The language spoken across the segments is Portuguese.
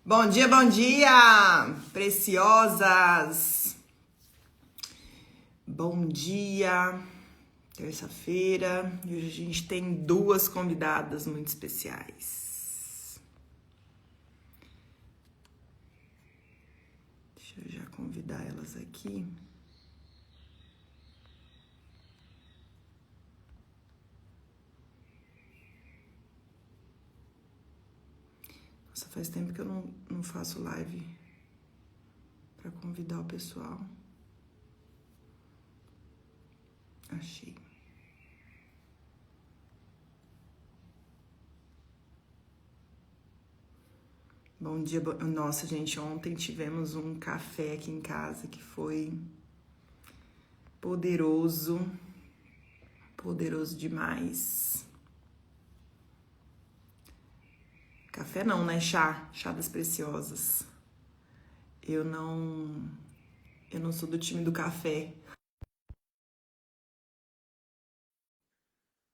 Bom dia, preciosas. Bom dia, terça-feira. E hoje a gente tem duas convidadas muito especiais. Deixa eu já convidar elas aqui. Nossa, faz tempo que eu não faço live para convidar o pessoal. Achei. Bom dia. Nossa, gente, ontem tivemos um café aqui em casa que foi poderoso. Poderoso demais. Café não, né? Chá das preciosas. Eu não sou do time do café.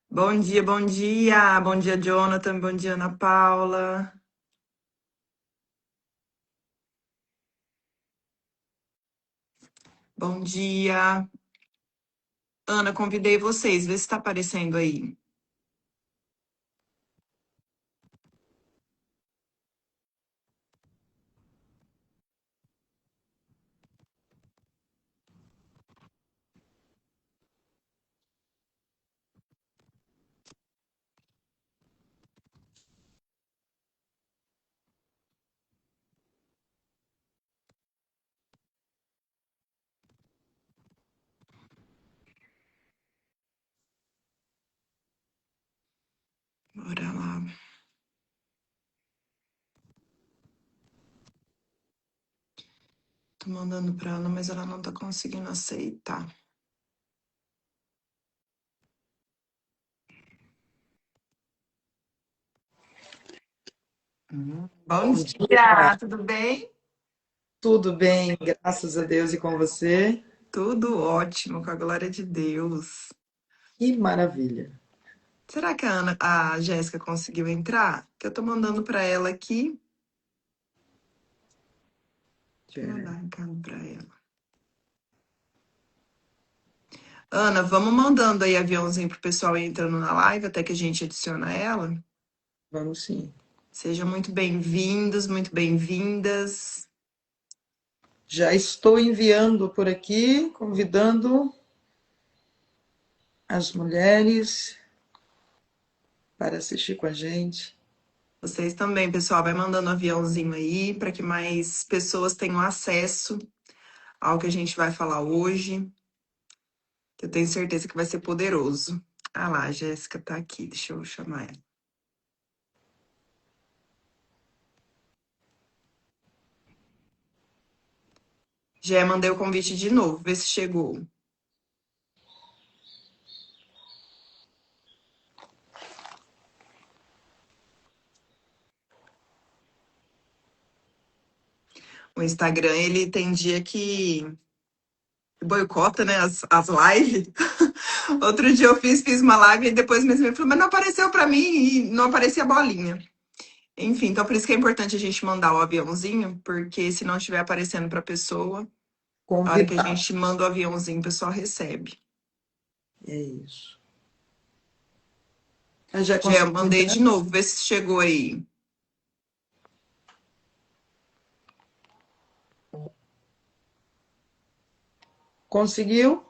Bom dia, bom dia. Bom dia, Jonathan. Bom dia, Ana Paula. Bom dia. Ana, convidei vocês. Vê se tá aparecendo aí. Bora lá. Tô mandando pra Ana, mas ela não tá conseguindo aceitar. Bom dia, tudo bem? Tudo bem, graças a Deus e com você. Tudo ótimo, com a glória de Deus. Que maravilha. Será que a Jéssica conseguiu entrar? Que eu tô mandando pra ela aqui. Deixa eu mandar um recado pra ela. Ana, vamos mandando aí aviãozinho pro pessoal ir entrando na live até que a gente adiciona ela. Vamos sim. Sejam muito bem-vindos, muito bem-vindas. Já estou enviando por aqui, convidando as mulheres para assistir com a gente. Vocês também, pessoal, vai mandando aviãozinho aí para que mais pessoas tenham acesso ao que a gente vai falar hoje. Que eu tenho certeza que vai ser poderoso. Ah lá, a Jéssica tá aqui, deixa eu chamar ela. Já mandei o convite de novo, vê se chegou. O Instagram, ele tem dia que boicota, né, as lives. Outro dia eu fiz uma live e depois mesmo ele falou, mas não apareceu pra mim e não aparecia a bolinha. Enfim, então por isso que é importante a gente mandar o aviãozinho, porque se não estiver aparecendo pra pessoa, a hora que a Convidar. gente manda o aviãozinho, o pessoal recebe. É isso. Eu já Já consegui mandei entrar? de novo, vê se chegou aí. Conseguiu?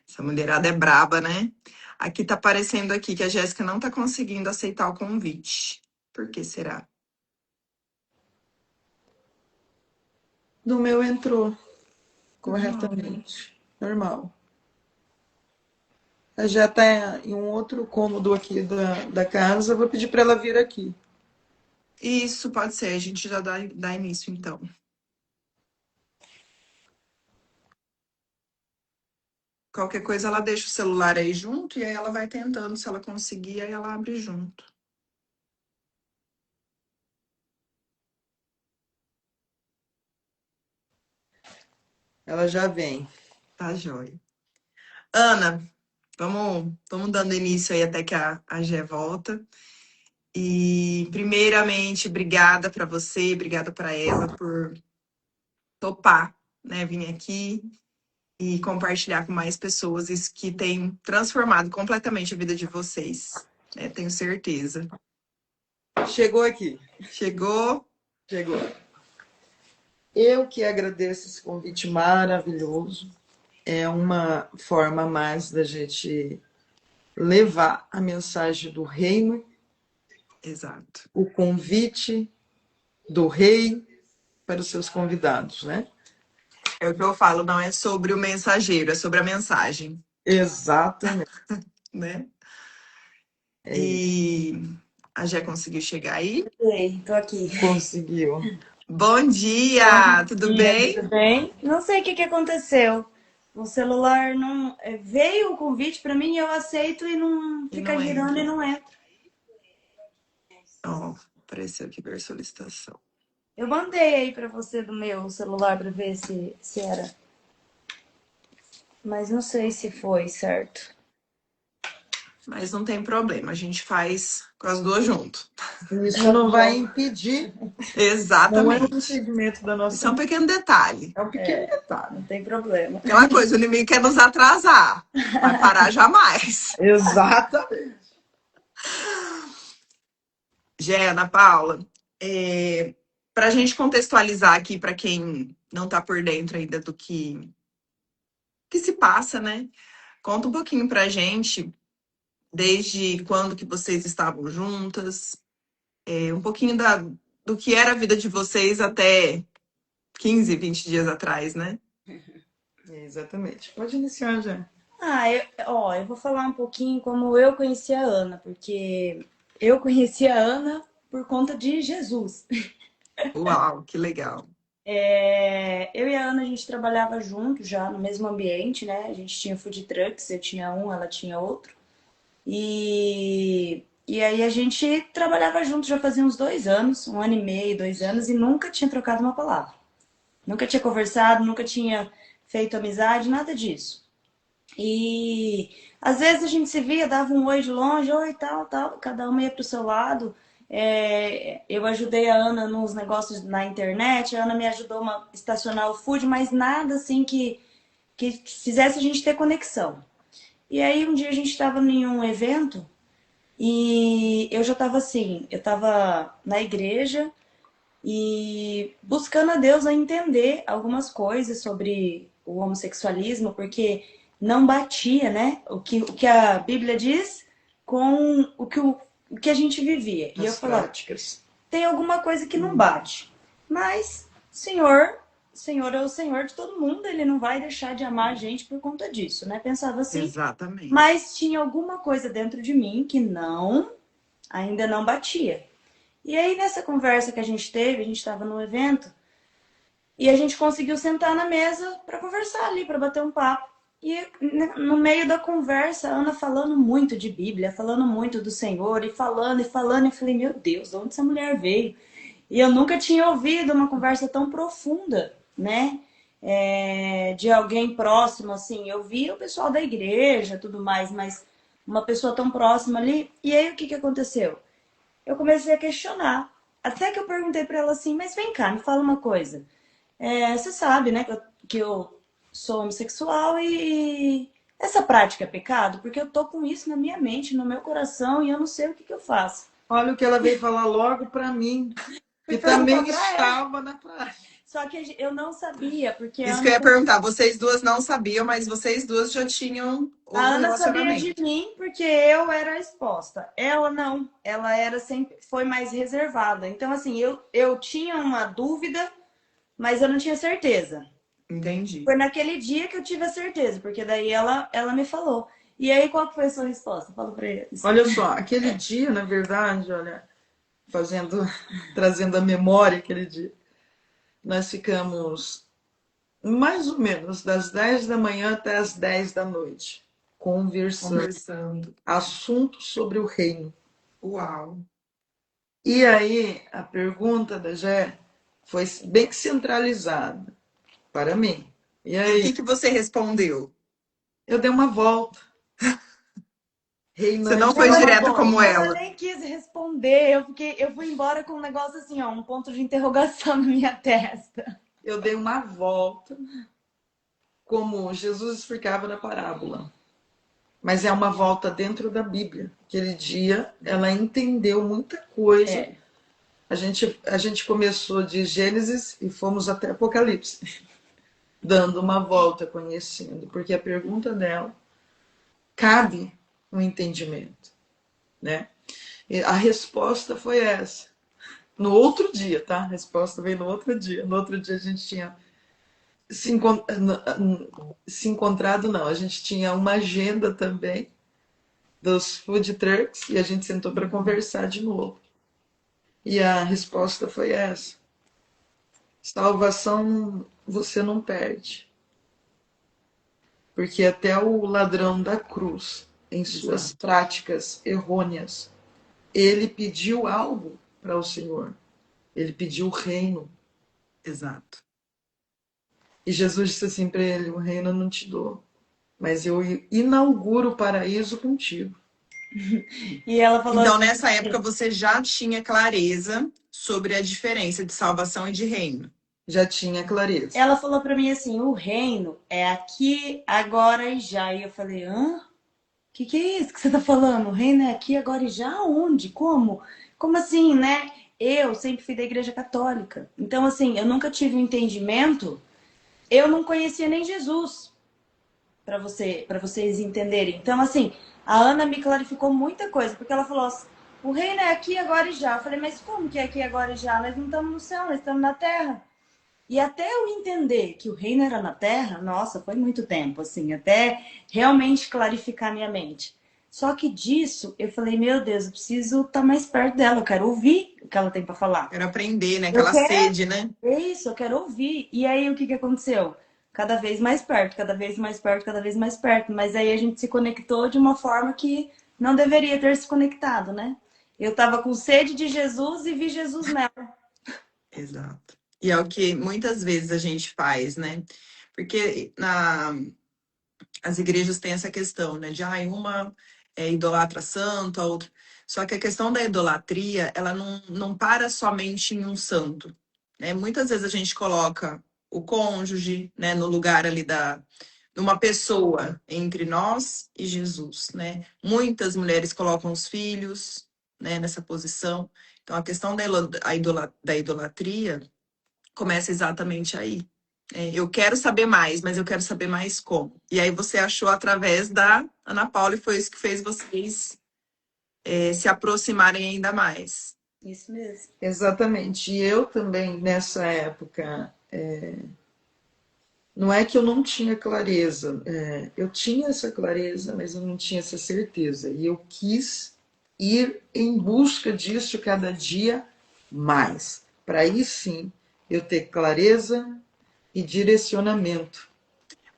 Essa mulherada é braba, né? Aqui tá aparecendo aqui que a Jéssica não tá conseguindo aceitar o convite. Por que será? No meu entrou Normal, né? corretamente. Normal. Ela já está em um outro cômodo aqui da casa. Vou pedir para ela vir aqui. Isso, pode ser. A gente já dá início, então. Qualquer coisa, ela deixa o celular aí junto e aí ela vai tentando. Se ela conseguir, aí ela abre junto. Ela já vem. Tá, joia. Ana, Vamos dando início aí até que a Gé volta. E, primeiramente, obrigada para você, obrigada para ela por topar, né, vir aqui e compartilhar com mais pessoas isso que tem transformado completamente a vida de vocês, né? Tenho certeza. Chegou aqui. Chegou? Chegou. Eu que agradeço esse convite maravilhoso. É uma forma a mais da gente levar a mensagem do reino, Exato. o convite do rei para os seus convidados, né? É o que eu falo, não é sobre o mensageiro, é sobre a mensagem, Exatamente. né? É isso. E a Gé conseguiu chegar aí? Ei, tô aqui. Conseguiu. Bom Bom dia, tudo dia, bem? tudo bem? Não sei o que aconteceu. O celular não veio o convite pra mim, eu aceito e não E fica não girando e entra. não entra. Ó, apareceu aqui ver solicitação. Eu mandei aí pra você do meu celular pra ver se era, mas não sei se foi certo. Mas não tem problema, a gente faz com as duas junto. Isso não vai impedir, não é um Exatamente. impedimento da Isso é nossa. um pequeno detalhe. É um pequeno detalhe. Não tem problema. Aquela coisa, o inimigo quer nos atrasar. Vai parar jamais. Exatamente. Gé, Ana Paula, para a gente contextualizar aqui para quem não está por dentro ainda do que se passa, né? Conta um pouquinho para a gente, desde quando que vocês estavam juntas, um pouquinho do que era a vida de vocês até 15, 20 dias atrás, né? Exatamente. Pode iniciar já. Eu vou falar um pouquinho como eu conheci a Ana, porque eu conheci a Ana por conta de Jesus. Uau, que legal. Eu e a Ana, a gente trabalhava junto já no mesmo ambiente, né? A gente tinha food trucks, eu tinha um, ela tinha outro. E aí a gente trabalhava junto já fazia uns 2 anos, 1 ano e meio, 2 anos, e nunca tinha trocado uma palavra. Nunca tinha conversado, nunca tinha feito amizade, nada disso. E às vezes a gente se via, dava um oi de longe, oi, tal, tal, cada uma ia pro seu lado. Eu ajudei a Ana nos negócios na internet, a Ana me ajudou a estacionar o food, mas nada assim que fizesse a gente ter conexão. E aí um dia a gente estava em um evento e eu já estava assim, eu estava na igreja e buscando a Deus a entender algumas coisas sobre o homossexualismo, porque não batia, né? O que a Bíblia diz com o que a gente vivia. E eu As falava, práticas. tem alguma coisa que não bate. Mas o Senhor é o Senhor de todo mundo, ele não vai deixar de amar a gente por conta disso, né? Pensava assim, Exatamente. mas tinha alguma coisa dentro de mim que ainda não batia. E aí, nessa conversa que a gente teve, a gente estava num evento, e a gente conseguiu sentar na mesa para conversar ali, para bater um papo. E no meio da conversa, a Ana falando muito de Bíblia, falando muito do Senhor, e falando, e eu falei, meu Deus, de onde essa mulher veio? E eu nunca tinha ouvido uma conversa tão profunda, né? De alguém próximo, assim. Eu via o pessoal da igreja, tudo mais, mas uma pessoa tão próxima ali. E aí, o que aconteceu? Eu comecei a questionar. Até que eu perguntei para ela assim, mas vem cá, me fala uma coisa. Você sabe, né, que eu sou homossexual e essa prática é pecado? Porque eu tô com isso na minha mente, no meu coração e eu não sei o que eu faço. Olha o que ela veio falar logo para mim, que também estava na prática. Só que eu não sabia, porque Isso que eu ia perguntar, vocês duas não sabiam, mas vocês duas já tinham a outro Ana sabia de relacionamento. mim porque eu era exposta. Ela não, ela era sempre, foi mais reservada. Então, assim, eu tinha uma dúvida, mas eu não tinha certeza. Entendi. Foi naquele dia que eu tive a certeza, porque daí ela me falou. E aí, qual que foi a sua resposta? Fala pra eles. Olha só, aquele dia, na verdade, olha, trazendo a memória aquele dia, nós ficamos mais ou menos das 10 da manhã até as 10 da noite, conversando. Assuntos sobre o reino. Uau. E aí, a pergunta da Gé foi bem que centralizada para mim. E E o aí, que você respondeu? eu dei uma volta. Você Reinante não foi é uma direto boa. como Ela ela. nem quis responder. Eu fui embora com um negócio assim, ó, um ponto de interrogação na minha testa. Eu dei uma volta, como Jesus explicava na parábola. Mas é uma volta dentro da Bíblia. Aquele dia ela entendeu muita coisa. É. A gente começou de Gênesis e fomos até Apocalipse, dando uma volta, conhecendo, porque a pergunta dela cabe um entendimento, né? E a resposta foi essa. No outro dia, tá? A resposta veio no outro dia. No outro dia a gente tinha se encontrado, não. A gente tinha uma agenda também dos food trucks e a gente sentou para conversar de novo. E a resposta foi essa: salvação você não perde. Porque até o ladrão da cruz, em suas Exato. práticas errôneas, ele pediu algo para o Senhor. Ele pediu o reino. Exato. E Jesus disse assim para ele: o reino eu não te dou, mas eu inauguro o paraíso contigo. E ela falou Então, assim, nessa época, você já tinha clareza sobre a diferença de salvação e de reino. Já tinha clareza. ela falou pra mim assim, o reino é aqui, agora e já. E eu falei, hã? Que é isso que você tá falando? O reino é aqui, agora e já? Onde? Como? Como assim, né? Eu sempre fui da igreja católica. Então, assim, eu nunca tive um entendimento. Eu não conhecia nem Jesus, para vocês entenderem. Então, assim, a Ana me clarificou muita coisa, porque ela falou assim, o reino é aqui, agora e já. Eu falei, mas como que é aqui, agora e já? Nós não estamos no céu, nós estamos na terra. E até eu entender que o reino era na terra, nossa, foi muito tempo, assim, até realmente clarificar minha mente. Só que disso, eu falei, meu Deus, eu preciso estar mais perto dela, eu quero ouvir o que ela tem para falar. Quero aprender, né? Eu Aquela quero, sede, né? é isso, eu quero ouvir. E aí, o que aconteceu? Cada vez mais perto, cada vez mais perto, cada vez mais perto. Mas aí a gente se conectou de uma forma que não deveria ter se conectado, né? Eu tava com sede de Jesus e vi Jesus nela. Exato. E é o que muitas vezes a gente faz, né? Porque as igrejas têm essa questão, né? De uma idolatra santo, a outra. Só que a questão da idolatria, ela não para somente em um santo, né? Muitas vezes a gente coloca o cônjuge, né, no lugar ali de uma pessoa entre nós e Jesus, né? Muitas mulheres colocam os filhos, né, nessa posição. Então, a questão da idolatria começa exatamente aí. Eu quero saber mais, mas eu quero saber mais como. E aí você achou através da Ana Paula e foi isso que fez vocês se aproximarem ainda mais. Isso mesmo. Exatamente. E eu também, nessa época, não é que eu não tinha clareza, eu tinha essa clareza, mas eu não tinha essa certeza. E eu quis ir em busca disso cada dia mais, para aí sim eu ter clareza e direcionamento.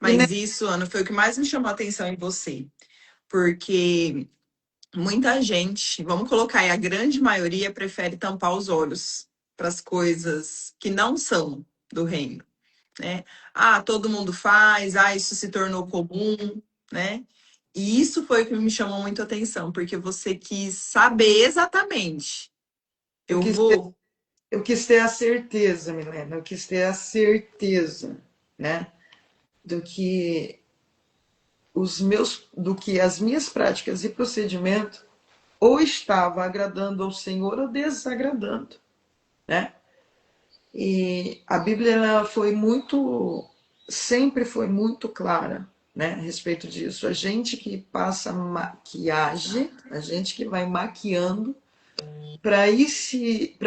E Mas isso, Ana, foi o que mais me chamou a atenção em você. Porque muita gente, vamos colocar aí, a grande maioria prefere tampar os olhos para as coisas que não são do reino, né? Todo mundo faz, isso se tornou comum, né? E isso foi o que me chamou muito a atenção, porque você quis saber exatamente. eu Eu quis, vou. eu quis ter a certeza, Milena, eu quis ter a certeza, né, do que do que as minhas práticas e procedimento ou estava agradando ao Senhor ou desagradando, né? E a Bíblia ela sempre foi muito clara, né, a respeito disso. A gente que passa maquiagem, a gente que vai maquiando para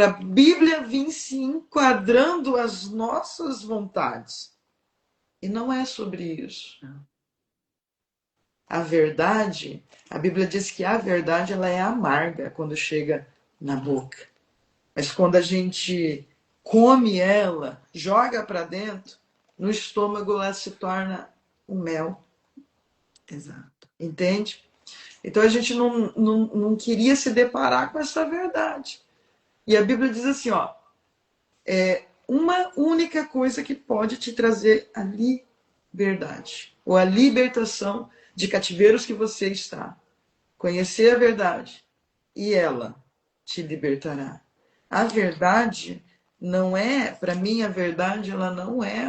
a Bíblia vir se enquadrando as nossas vontades. E não é sobre isso. A verdade, a Bíblia diz que a verdade ela é amarga quando chega na boca. Mas quando a gente come ela, joga para dentro, no estômago ela se torna um mel. Exato. Entende? Então a gente não queria se deparar com essa verdade. E a Bíblia diz assim, ó, uma única coisa que pode te trazer a liberdade, ou a libertação de cativeiros que você está. Conhecer a verdade e ela te libertará. A verdade não é, para mim, a verdade ela não é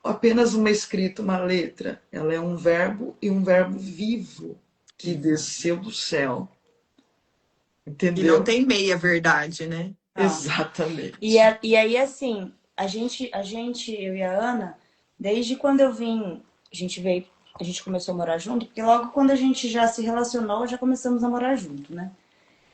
apenas uma escrita, uma letra. Ela é um verbo e um verbo vivo que desceu do céu. E não Entendeu? tem meia verdade, né? Não. Exatamente. E aí, assim, eu e a Ana, desde quando eu vim, a gente começou a morar junto, porque logo quando a gente já se relacionou, já começamos a morar junto, né?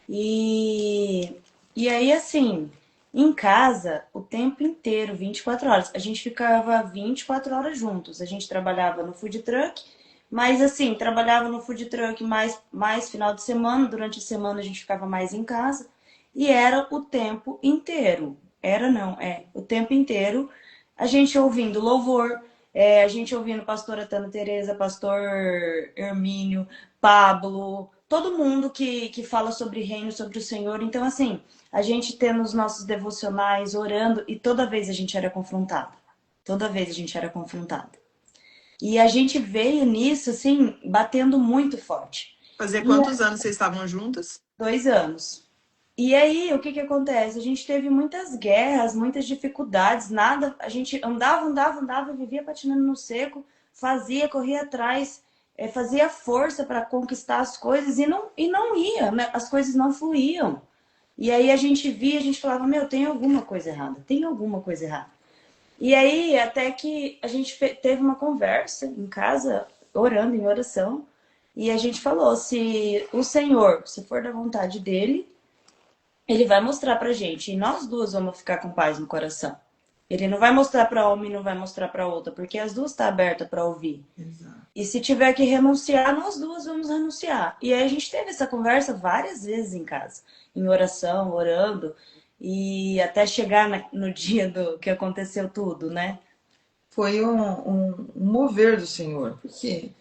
E, e aí, assim, em casa, o tempo inteiro, 24 horas. A gente ficava 24 horas juntos. A gente trabalhava no food truck, mas assim, trabalhava no food truck mais final de semana. Durante a semana a gente ficava mais em casa. E era o tempo inteiro. Era não, é. O tempo inteiro a gente ouvindo louvor, a gente ouvindo pastora Tana Teresa, pastor Hermínio, Pablo, todo mundo que fala sobre reino, sobre o Senhor. Então, assim, a gente tendo os nossos devocionais, orando, e toda vez a gente era confrontado. Toda vez a gente era confrontado. E a gente veio nisso, assim, batendo muito forte. Fazia E quantos anos vocês estavam juntas? 2 anos. E aí, o que que acontece? A gente teve muitas guerras, muitas dificuldades, nada. A gente andava, vivia patinando no seco, fazia, corria atrás, fazia força para conquistar as coisas e não ia, né? As coisas não fluíam. E aí a gente via, a gente falava, meu, tem alguma coisa errada, tem alguma coisa errada. E aí, até que a gente teve uma conversa em casa, orando em oração, e a gente falou: se o Senhor, se for da vontade dele, ele vai mostrar pra gente, e nós duas vamos ficar com paz no coração. Ele não vai mostrar pra uma e não vai mostrar pra outra, porque as duas estão abertas pra ouvir. Exato. E se tiver que renunciar, nós duas vamos renunciar. E aí a gente teve essa conversa várias vezes em casa, em oração, orando, e até chegar no dia do que aconteceu tudo, né? Foi um mover do Senhor, porque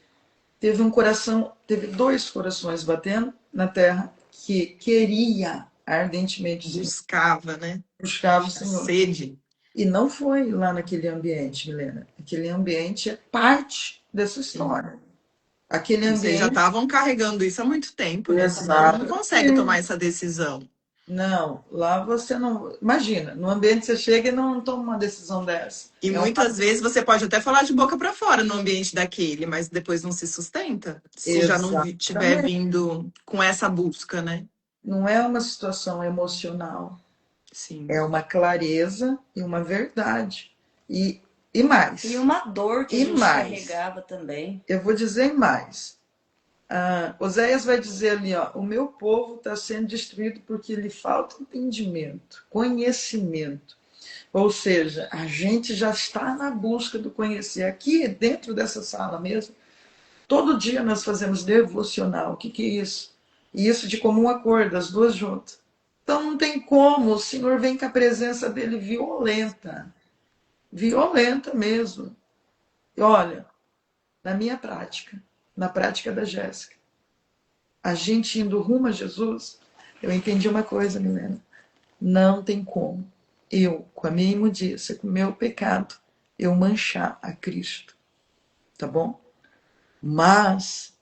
teve dois corações batendo na terra que queria ardentemente o Senhor, Buscava, né? buscava o A Senhor. sede. E não foi lá naquele ambiente, Milena. Aquele ambiente é parte dessa Sim. história. Aquele E vocês já ambiente. estavam carregando isso há muito tempo, né? Senão não consegue tomar Exatamente. essa decisão. Não, lá você não. Imagina, no ambiente você chega e não toma uma decisão dessa. E É uma. muitas vezes você pode até falar de boca para fora no ambiente daquele, mas depois não se sustenta, se já não tiver Exatamente. vindo com essa busca, né? Não é uma situação emocional, Sim. é uma clareza e uma verdade. E, e mais. E uma dor que a E gente mais. carregava também. Eu vou dizer mais. Oséias vai dizer ali, ó, o meu povo está sendo destruído porque lhe falta entendimento, conhecimento. Ou seja, a gente já está na busca do conhecer. Aqui, dentro dessa sala mesmo, todo dia nós fazemos devocional. O que, que é isso? E isso de comum acordo, as duas juntas. Então não tem como, o Senhor vem com a presença dele violenta. Violenta mesmo. E olha, na minha prática, na prática da Jéssica, a gente indo rumo a Jesus, eu entendi uma coisa, Milena. Não tem como eu, com a minha imundícia, com o meu pecado, eu manchar a Cristo. Tá bom? Mas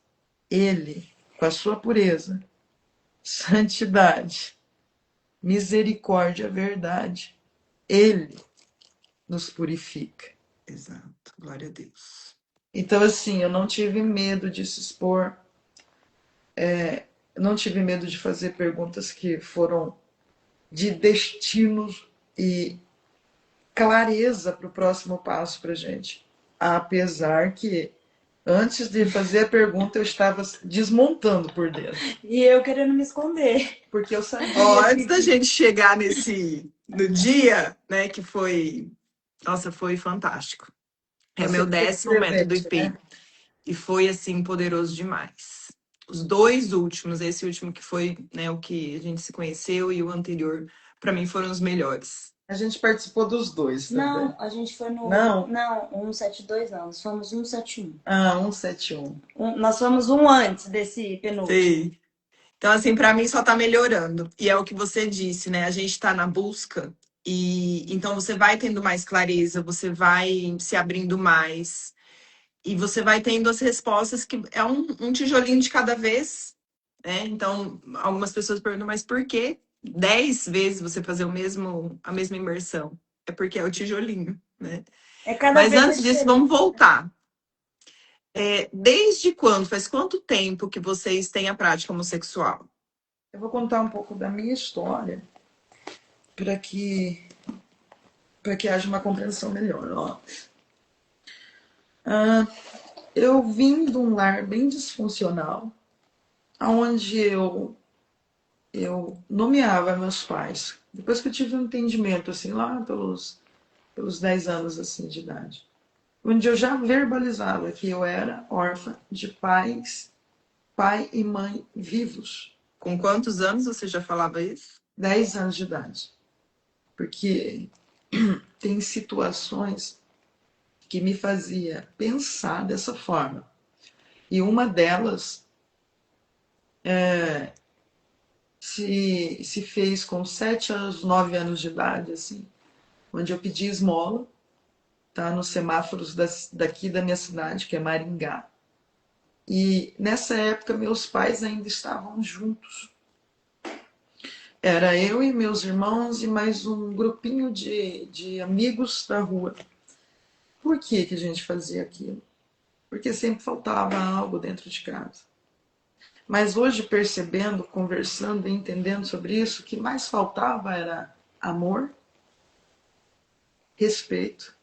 ele, com a sua pureza, santidade, misericórdia, verdade, ele nos purifica. Exato. Glória a Deus. Então, assim, eu não tive medo de se expor, eu não tive medo de fazer perguntas que foram de destinos e clareza para o próximo passo para gente. Apesar que antes de fazer a pergunta eu estava desmontando por dentro, E eu querendo me esconder. porque eu Ó, sabia antes da que gente chegar no dia, né, que foi, nossa, foi fantástico. É o você meu foi 10º método presente, né? IP e foi assim poderoso demais. Os dois últimos, esse último que foi, né, o que a gente se conheceu e o anterior, para mim foram os melhores. A gente participou dos dois também. Não, a gente foi no. Não? Não, 172 não. Nós fomos 171. 171. Nós fomos um antes desse penúltimo. Sei. Então, assim, para mim só tá melhorando. E é o que você disse, né? A gente tá na busca e então você vai tendo mais clareza, você vai se abrindo mais. E você vai tendo as respostas que é um tijolinho de cada vez, né? Então, algumas pessoas perguntam, mas por que 10 vezes você fazer a mesma imersão? É porque é o tijolinho, né? É cada Mas vez é antes disso, diferente. vamos voltar. Desde quando, faz quanto tempo que vocês têm a prática homossexual? Eu vou contar um pouco da minha história para que haja uma compreensão melhor. Ó. Eu vim de um lar bem disfuncional, onde eu nomeava meus pais. Depois que eu tive um entendimento, assim, lá pelos 10 anos assim, de idade, onde eu já verbalizava que eu era órfã de pai e mãe vivos. Com quantos anos você já falava isso? 10 anos de idade. Porque tem situações que me fazia pensar dessa forma. E uma delas se fez com 7 anos, 9 anos de idade, assim, onde eu pedi esmola, tá, nos semáforos daqui da minha cidade, que é Maringá. E nessa época meus pais ainda estavam juntos. Era eu e meus irmãos e mais um grupinho de amigos da rua. Por que a gente fazia aquilo? Porque sempre faltava algo dentro de casa. Mas hoje, percebendo, conversando e entendendo sobre isso, o que mais faltava era amor, respeito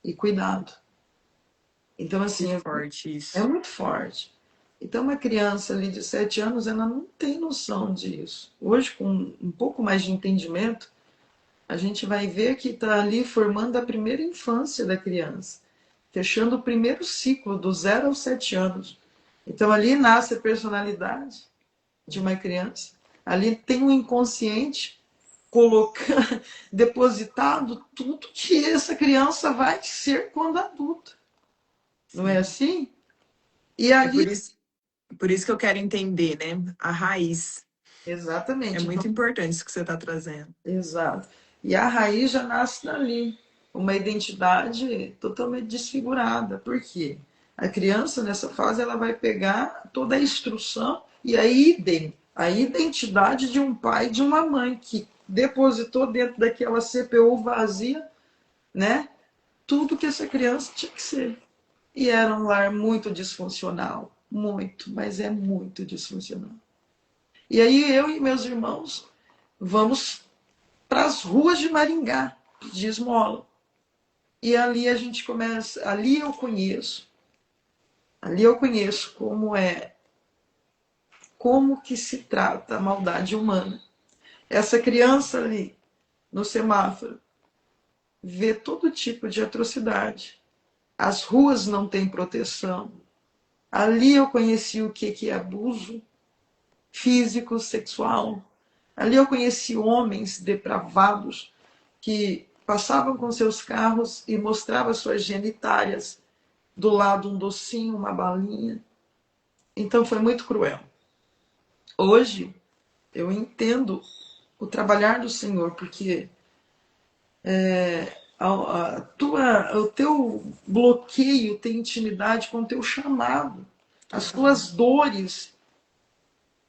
e cuidado. Então, Que assim, forte é isso. muito forte. Então, uma criança ali de 7 anos, ela não tem noção disso. Hoje, com um pouco mais de entendimento, a gente vai ver que está ali formando a primeira infância da criança, fechando o primeiro ciclo, do 0 aos 7 anos. Então, ali nasce a personalidade de uma criança. Ali tem um inconsciente colocando, depositado tudo que essa criança vai ser quando adulta. Não é Sim. assim? E É ali. por isso que eu quero entender, né? A raiz. É Exatamente. Então, muito importante isso que você está trazendo. exato. E a raiz já nasce dali. Uma identidade totalmente desfigurada. Por quê? A criança, nessa fase, ela vai pegar toda a instrução e a identidade de um pai e de uma mãe que depositou dentro daquela CPU vazia, né? Tudo que essa criança tinha que ser. E era um lar muito disfuncional. Muito, mas é muito disfuncional. E aí eu e meus irmãos vamos para as ruas de Maringá pedir esmola. E ali a gente começa, ali eu conheço como que se trata a maldade humana. Essa criança ali no semáforo vê todo tipo de atrocidade. As ruas não têm proteção. Ali eu conheci o que é abuso físico, sexual. Ali eu conheci homens depravados que passavam com seus carros e mostravam suas genitárias, do lado um docinho, uma balinha. Então foi muito cruel. Hoje eu entendo o trabalhar do Senhor, porque o teu bloqueio tem intimidade com o teu chamado. As tuas dores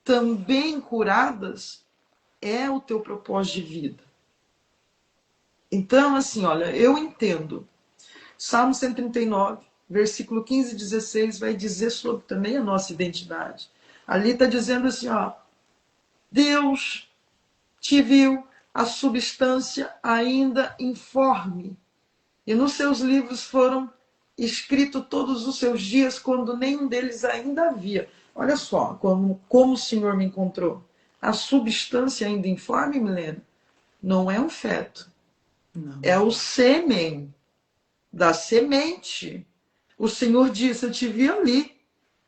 também curadas é o teu propósito de vida. Então, assim, olha, eu entendo. Salmo 139, versículo 15 e 16 vai dizer sobre também a nossa identidade. Ali está dizendo assim, ó, Deus te viu a substância ainda informe, e nos seus livros foram escritos todos os seus dias, quando nenhum deles ainda havia. Olha só como o Senhor me encontrou. A substância ainda informe, Milena, não é um feto, Não. é o sêmen da semente. O Senhor disse, eu te vi ali.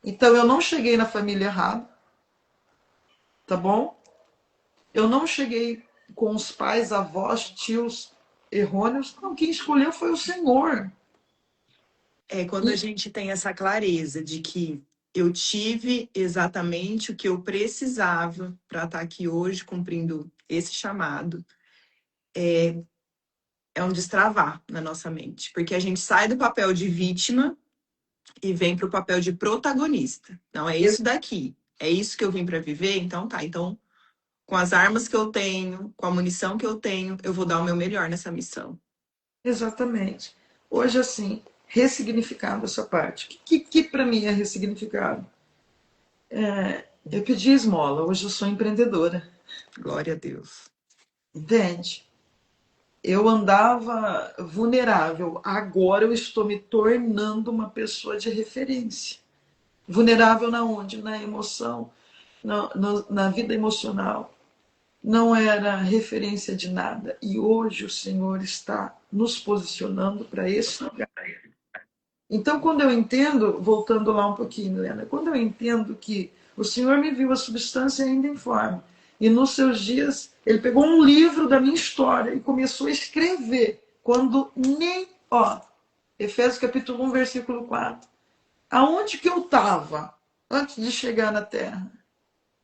Então eu não cheguei na família errada, tá bom? Eu não cheguei com os pais, avós, tios errôneos. Não, quem escolheu foi o Senhor. Quando a gente tem essa clareza de que eu tive exatamente o que eu precisava para estar aqui hoje cumprindo esse chamado, é um destravar na nossa mente. Porque a gente sai do papel de vítima e vem para o papel de protagonista. Não, é isso daqui. É isso que eu vim para viver? Então tá. Então, com as armas que eu tenho, com a munição que eu tenho, eu vou dar o meu melhor nessa missão. Exatamente. Hoje, assim, ressignificado essa parte. O que para mim é ressignificado? Eu pedi esmola, hoje eu sou empreendedora, Glória a Deus. entende? Eu andava vulnerável, agora eu estou me tornando uma pessoa de referência. Vulnerável na onde? Na emoção, na vida emocional. Não era referência de nada. E hoje o Senhor está nos posicionando para esse lugar. Então, quando eu entendo, voltando lá um pouquinho, Helena, quando eu entendo que o Senhor me viu a substância ainda em forma, e nos seus dias, ele pegou um livro da minha história e começou a escrever, quando nem, Efésios capítulo 1, versículo 4. Aonde que eu estava antes de chegar na terra?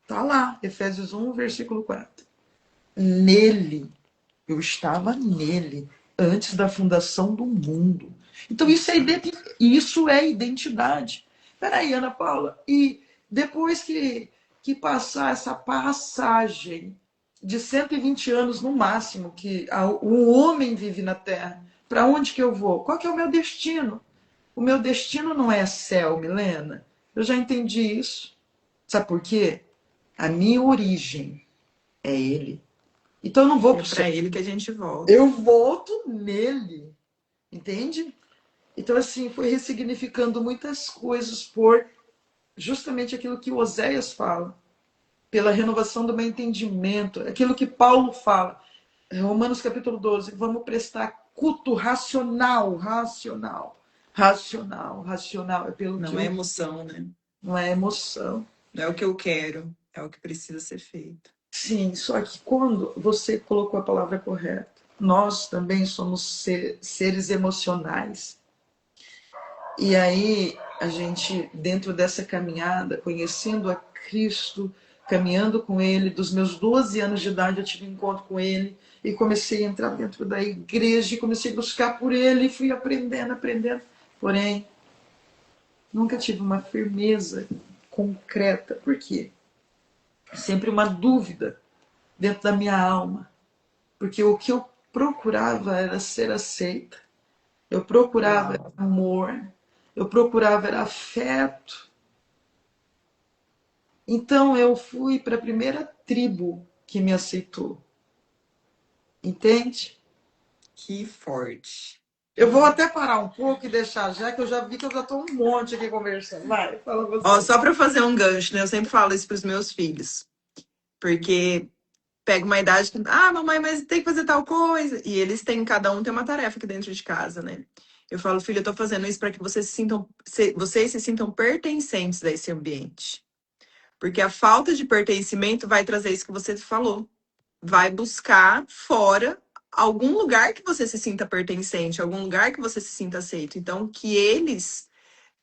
Está lá, Efésios 1, versículo 4. Nele, eu estava nele, antes da fundação do mundo. Então, isso é identidade. Peraí, Ana Paula, e depois que passar essa passagem de 120 anos no máximo que o homem vive na Terra, para onde que eu vou? Qual que é o meu destino? O meu destino não é céu, Milena. Eu já entendi isso. Sabe por quê? A minha origem é ele. Então eu não vou É para o céu. para ele que a gente volta. Eu volto nele. Entende? Então, assim, foi ressignificando muitas coisas por justamente aquilo que Oséias fala, pela renovação do meu entendimento, aquilo que Paulo fala, Romanos capítulo 12, vamos prestar culto racional, é pelo que Não é emoção, né? não é emoção. Não é o que eu quero, é o que precisa ser feito. Sim, só que quando você colocou a palavra correta, nós também somos seres emocionais. E aí, a gente, dentro dessa caminhada, conhecendo a Cristo, caminhando com Ele, dos meus 12 anos de idade eu tive um encontro com Ele e comecei a entrar dentro da igreja e comecei a buscar por Ele e fui aprendendo. Porém, nunca tive uma firmeza concreta. Por quê? Sempre uma dúvida dentro da minha alma. Porque o que eu procurava era ser aceita. Eu procurava amor. Eu procurava era afeto. Então eu fui para a primeira tribo que me aceitou. Entende? Que forte. Eu vou até parar um pouco e deixar já, que eu já vi que eu já estou um monte aqui conversando. Vai, fala você. Ó, só para fazer um gancho, né? Eu sempre falo isso para os meus filhos. Porque pega uma idade que, mamãe, mas tem que fazer tal coisa. E eles têm, cada um tem uma tarefa aqui dentro de casa, né? Eu falo, filho, eu tô fazendo isso para que vocês se sintam pertencentes a esse ambiente. Porque a falta de pertencimento vai trazer isso que você falou. Vai buscar fora algum lugar que você se sinta pertencente, algum lugar que você se sinta aceito. Então, que eles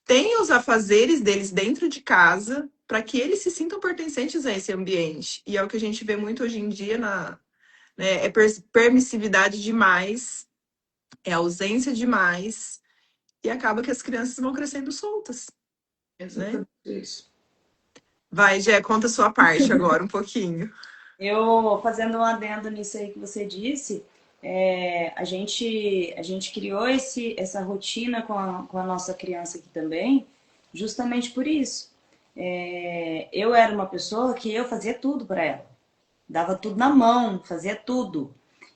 tenham os afazeres deles dentro de casa para que eles se sintam pertencentes a esse ambiente. E é o que a gente vê muito hoje em dia né, é permissividade demais, é ausência demais, e acaba que as crianças vão crescendo soltas. Exatamente isso. Vai, Gé, conta a sua parte agora um pouquinho. Eu, fazendo um adendo nisso aí que você disse, a gente criou essa rotina com a nossa criança aqui também, justamente por isso. Eu era uma pessoa que eu fazia tudo para ela. Dava tudo na mão, fazia tudo.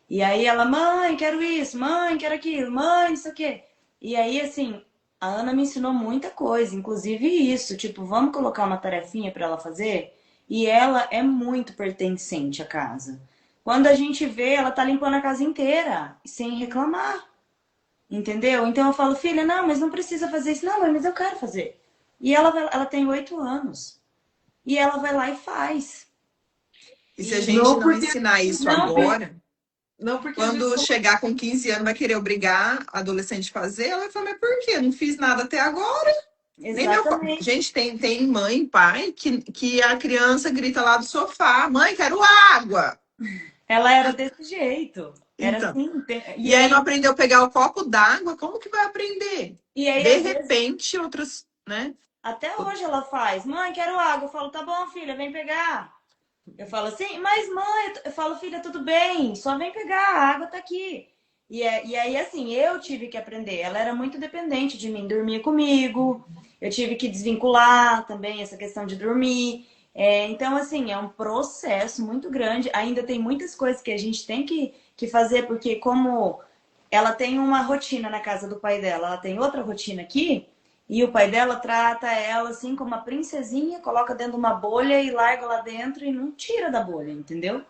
E aí ela, mãe, quero isso, mãe, quero aquilo, mãe, isso aqui. E aí, assim, a Ana me ensinou muita coisa, inclusive isso, tipo, vamos colocar uma tarefinha para ela fazer? E ela é muito pertencente à casa. Quando a gente vê, ela tá limpando a casa inteira, sem reclamar. Entendeu? Então eu falo, filha, não, mas não precisa fazer isso. Não, mãe, mas eu quero fazer. E ela tem 8 anos. E ela vai lá e faz. E se a gente não ensinar isso agora, porque quando chegar com 15 anos vai querer obrigar a adolescente a fazer, ela vai falar, mas por quê? Eu não fiz nada até agora. Exatamente. Gente, tem mãe, pai, que a criança grita lá do sofá, mãe, quero água. Ela era desse jeito. Era Então, assim. E aí não aprendeu a pegar o copo d'água, como que vai aprender? E aí, De repente, outras né? Até hoje ela faz. Mãe, quero água. Eu falo, tá bom, filha, vem pegar. Eu falo assim, mas mãe, eu falo, filha, tudo bem, só vem pegar, a água tá aqui. E aí, assim, eu tive que aprender. Ela era muito dependente de mim, dormia comigo, eu tive que desvincular também essa questão de dormir. Então, assim, é um processo muito grande. Ainda tem muitas coisas que a gente tem que fazer, porque como ela tem uma rotina na casa do pai dela, ela tem outra rotina aqui, e o pai dela trata ela assim como uma princesinha, coloca dentro de uma bolha e larga lá dentro e não tira da bolha, entendeu?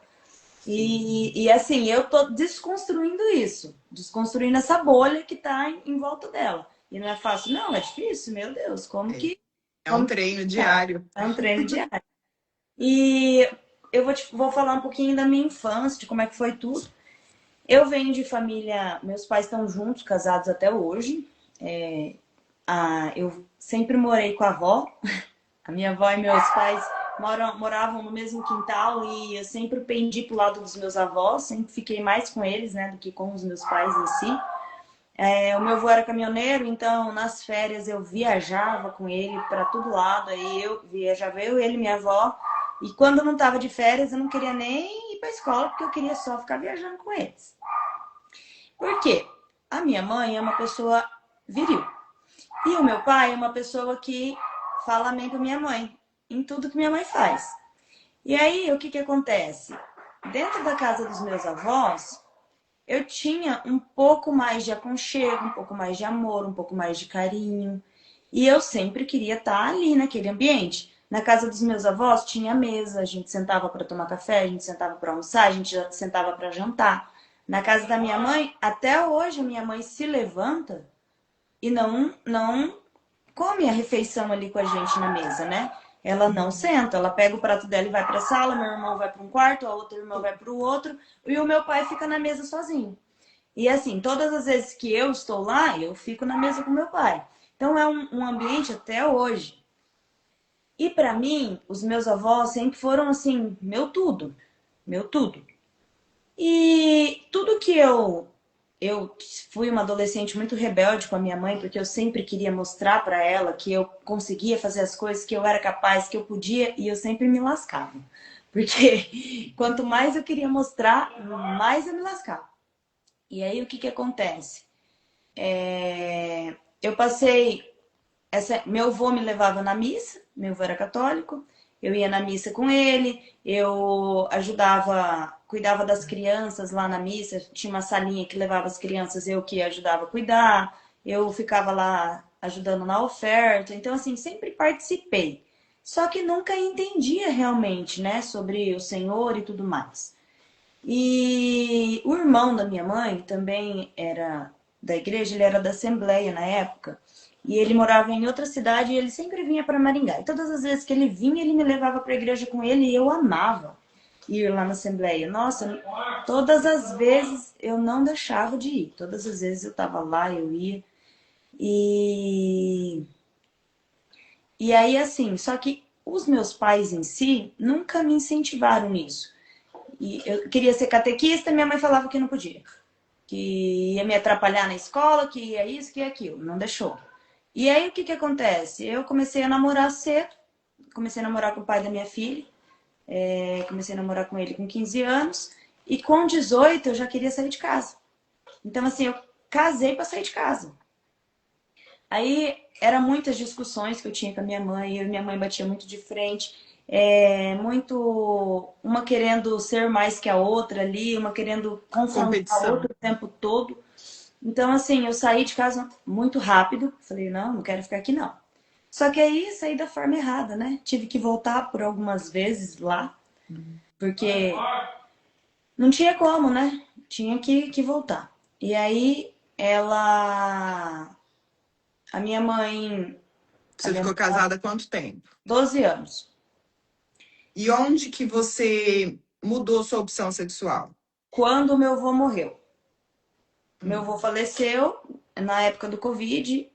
E assim, eu tô desconstruindo isso, desconstruindo essa bolha que tá em volta dela. E não é fácil, não, é difícil, meu Deus, É, é um como que treino tá? diário. É um treino diário. E eu vou falar um pouquinho da minha infância, de como é que foi tudo. Eu venho de família, meus pais estão juntos, casados até hoje. Eu sempre morei com a avó. A minha avó e meus pais moravam no mesmo quintal e eu sempre pendi pro lado dos meus avós, sempre fiquei mais com eles, né, do que com os meus pais em si. O meu avô era caminhoneiro, então nas férias eu viajava com ele para todo lado, aí eu viajava eu, ele e minha avó. E quando eu não tava de férias, eu não queria nem ir para escola, porque eu queria só ficar viajando com eles. Por quê? A minha mãe é uma pessoa viril. E o meu pai é uma pessoa que fala amém pra minha mãe, em tudo que minha mãe faz. E aí, o que acontece? Dentro da casa dos meus avós, eu tinha um pouco mais de aconchego, um pouco mais de amor, um pouco mais de carinho. E eu sempre queria estar ali naquele ambiente. Na casa dos meus avós tinha mesa, a gente sentava para tomar café, a gente sentava para almoçar, a gente sentava para jantar. Na casa da minha mãe, até hoje a minha mãe se levanta e não come a refeição ali com a gente na mesa, né? Ela não senta, ela pega o prato dela e vai para a sala, meu irmão vai para um quarto, a outra irmã vai para o outro, e o meu pai fica na mesa sozinho. E assim, todas as vezes que eu estou lá, eu fico na mesa com meu pai. Então é um ambiente até hoje. E para mim, os meus avós sempre foram assim, meu tudo, meu tudo. E tudo que eu fui uma adolescente muito rebelde com a minha mãe, porque eu sempre queria mostrar para ela que eu conseguia fazer as coisas, que eu era capaz, que eu podia, e eu sempre me lascava. Porque quanto mais eu queria mostrar, mais eu me lascava. E aí o que acontece? Eu passei. Meu avô me levava na missa, meu avô era católico, eu ia na missa com ele, eu ajudava, cuidava das crianças lá na missa, tinha uma salinha que levava as crianças, eu que ajudava a cuidar, eu ficava lá ajudando na oferta, então assim, sempre participei. Só que nunca entendia realmente, né, sobre o Senhor e tudo mais. E o irmão da minha mãe também era da igreja, ele era da Assembleia na época. E ele morava em outra cidade e ele sempre vinha para Maringá. E todas as vezes que ele vinha, ele me levava para a igreja com ele e eu amava ir lá na Assembleia. Nossa, todas as vezes eu não deixava de ir. Todas as vezes eu estava lá, eu ia. E, e aí, assim, só que os meus pais em si nunca me incentivaram nisso. E eu queria ser catequista, minha mãe falava que não podia. Que ia me atrapalhar na escola, que ia isso, que ia aquilo. Não deixou. E aí o que acontece? Eu comecei a namorar cedo, comecei a namorar com o pai da minha filha, comecei a namorar com ele com 15 anos, e com 18 eu já queria sair de casa. Então assim, eu casei para sair de casa. Aí eram muitas discussões que eu tinha com a minha mãe, eu e minha mãe batia muito de frente, muito uma querendo ser mais que a outra ali, uma querendo confrontar a Competição. outra o tempo todo. Então, assim, eu saí de casa muito rápido. Falei, não quero ficar aqui não. Só que aí saí da forma errada, né? Tive que voltar por algumas vezes lá, porque não tinha como, né? Tinha que voltar. E aí a minha mãe, a Você minha ficou mãe, casada há quanto tempo? 12 anos. E onde que você mudou sua opção sexual? Quando meu avô morreu. Meu Hum. avô faleceu na época do Covid.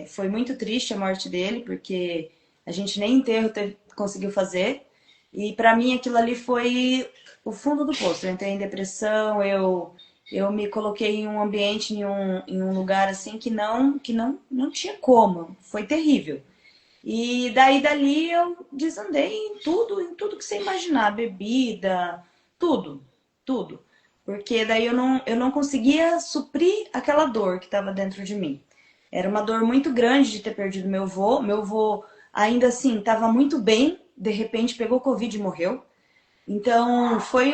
Foi muito triste a morte dele, porque a gente nem enterro conseguiu fazer. E para mim aquilo ali foi o fundo do poço. Eu entrei em depressão, eu me coloquei em um ambiente, em um lugar assim que não tinha como. Foi terrível. E daí dali eu desandei em tudo que você imaginar, bebida, tudo, tudo. Porque daí eu não conseguia suprir aquela dor que estava dentro de mim. Era uma dor muito grande de ter perdido meu avô. Meu avô ainda assim estava muito bem, de repente pegou Covid e morreu. Então, foi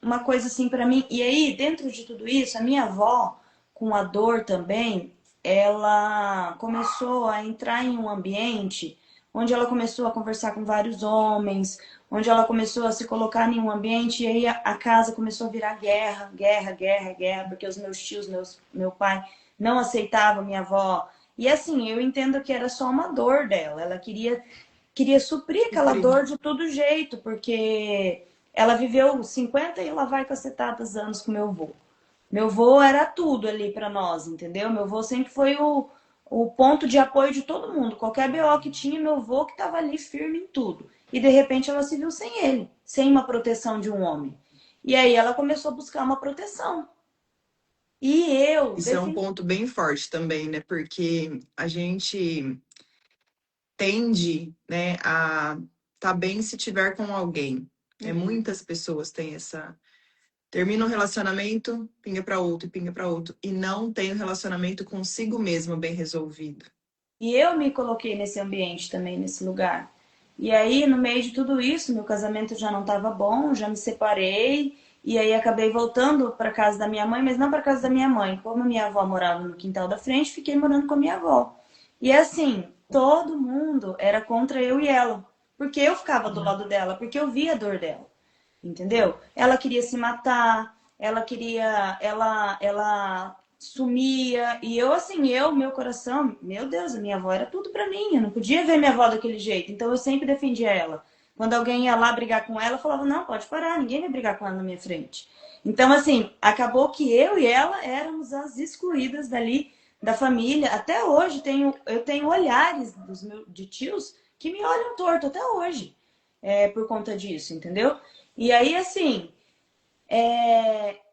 uma coisa assim para mim. E aí, dentro de tudo isso, a minha avó, com a dor também, ela começou a entrar em um ambiente onde ela começou a conversar com vários homens, onde ela começou a se colocar em um ambiente, e aí a casa começou a virar guerra, guerra, guerra, guerra, porque os meus tios, meu pai, não aceitavam minha avó. E assim, eu entendo que era só uma dor dela. Ela queria suprir aquela Suprir. dor de todo jeito, porque ela viveu 50 e lá vai cacetadas anos com meu avô. Meu avô era tudo ali para nós, entendeu? Meu avô sempre foi o ponto de apoio de todo mundo. Qualquer BO que tinha, meu avô que estava ali firme em tudo. E de repente ela se viu sem ele, sem uma proteção de um homem. E aí ela começou a buscar uma proteção. E eu Isso é um defendi. ponto bem forte também, né? Porque a gente tende, né, a tá bem se tiver com alguém. É, Uhum. muitas pessoas têm essa. Termina um relacionamento, pinga para outro, e pinga para outro. E não tem um relacionamento consigo mesmo bem resolvido. E eu me coloquei nesse ambiente também, nesse lugar. E aí, no meio de tudo isso, meu casamento já não estava bom, já me separei. E aí acabei voltando para casa da minha mãe, mas não para casa da minha mãe. Como a minha avó morava no quintal da frente, fiquei morando com a minha avó. E assim, todo mundo era contra eu e ela, porque eu ficava do lado dela, porque eu via a dor dela. Entendeu? Ela queria se matar, ela sumia, e eu assim, meu coração, meu Deus, a minha avó era tudo pra mim, eu não podia ver minha avó daquele jeito, então eu sempre defendia ela. Quando alguém ia lá brigar com ela, eu falava, não, pode parar, ninguém vai brigar com ela na minha frente. Então, assim, acabou que eu e ela éramos as excluídas dali da família. Até hoje eu tenho olhares de tios que me olham torto até hoje, por conta disso, entendeu? E aí, assim,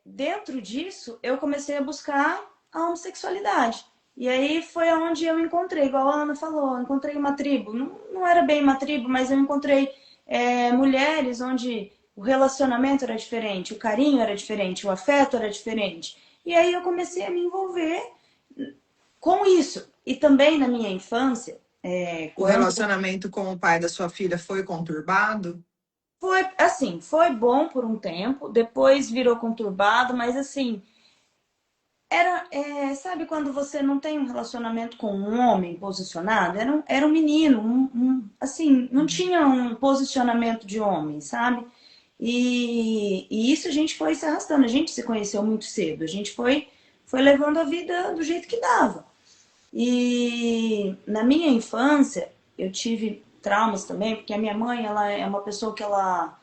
dentro disso, eu comecei a buscar a homossexualidade. E aí foi aonde eu encontrei, igual a Ana falou, eu encontrei uma tribo. Não, não era bem uma tribo, mas eu encontrei mulheres onde o relacionamento era diferente, o carinho era diferente, o afeto era diferente. E aí eu comecei a me envolver com isso. E também na minha infância, O quando relacionamento com o pai da sua filha foi conturbado? foi assim, foi bom por um tempo, depois virou conturbado, mas assim, sabe quando você não tem um relacionamento com um homem posicionado? Era um menino, assim, não tinha um posicionamento de homem, sabe? E isso a gente foi se arrastando, a gente se conheceu muito cedo, a gente foi levando a vida do jeito que dava. E na minha infância, eu tive traumas também, porque a minha mãe, ela é uma pessoa que ela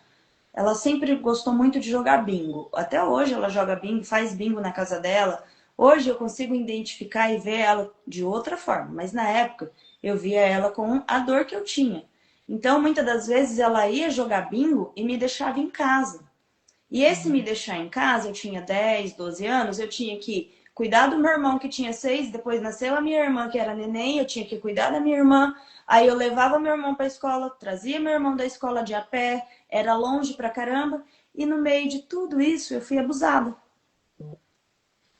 sempre gostou muito de jogar bingo. Até hoje ela joga bingo, faz bingo na casa dela. Hoje eu consigo identificar e ver ela de outra forma, mas na época eu via ela com a dor que eu tinha. Então, muitas das vezes ela ia jogar bingo e me deixava em casa. E esse me Uhum. deixar em casa, eu tinha 10, 12 anos, eu tinha que cuidar do meu irmão que tinha 6, depois nasceu a minha irmã que era neném, eu tinha que cuidar da minha irmã. Aí eu levava meu irmão para a escola, trazia meu irmão da escola de a pé, era longe pra caramba, e no meio de tudo isso eu fui abusada.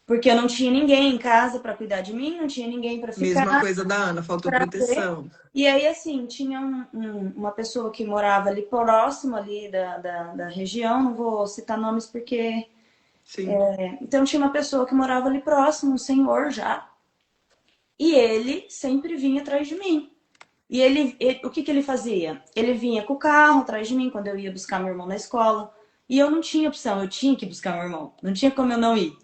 Porque eu não tinha ninguém em casa para cuidar de mim, não tinha ninguém para Mesma ficar, coisa da Ana, faltou para ver. proteção. E aí, assim, tinha uma pessoa que morava ali próximo ali da região, não vou citar nomes porque Sim. então tinha uma pessoa que morava ali próximo, um senhor já, e ele sempre vinha atrás de mim. E o que que ele fazia? Ele vinha com o carro atrás de mim quando eu ia buscar meu irmão na escola. E eu não tinha opção, eu tinha que buscar meu irmão. Não tinha como eu não ir.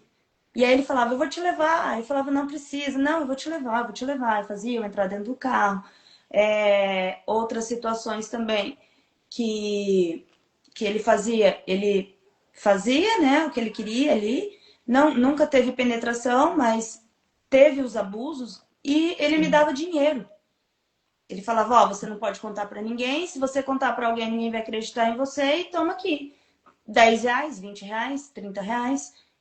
E aí ele falava, eu vou te levar. Aí eu falava, não precisa. Não, eu vou te levar, eu vou te levar. Eu fazia eu entrar dentro do carro. Outras situações também que, que ele fazia, né, o que ele queria ali. Não, nunca teve penetração, mas teve os abusos e ele me Sim. dava dinheiro. Ele falava, ó, você não pode contar pra ninguém, se você contar pra alguém, ninguém vai acreditar em você e toma aqui. R$ 10, R$ 20, R$ 30.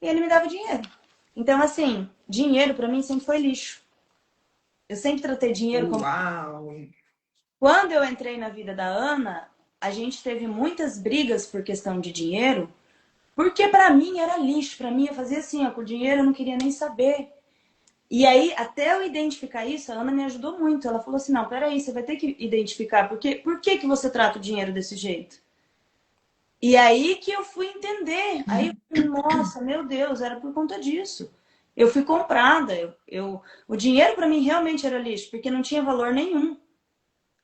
E ele me dava dinheiro. Então, assim, dinheiro pra mim sempre foi lixo. Eu sempre tratei dinheiro como Uau! Quando eu entrei na vida da Ana, a gente teve muitas brigas por questão de dinheiro, porque pra mim era lixo. Pra mim, eu fazia assim, ó, com o dinheiro eu não queria nem saber. E aí, até eu identificar isso, a Ana me ajudou muito. Ela falou assim, não, peraí, você vai ter que identificar por que que você trata o dinheiro desse jeito. E aí que eu fui entender. Aí eu falei, nossa, meu Deus, era por conta disso. Eu fui comprada. O dinheiro pra mim realmente era lixo, porque não tinha valor nenhum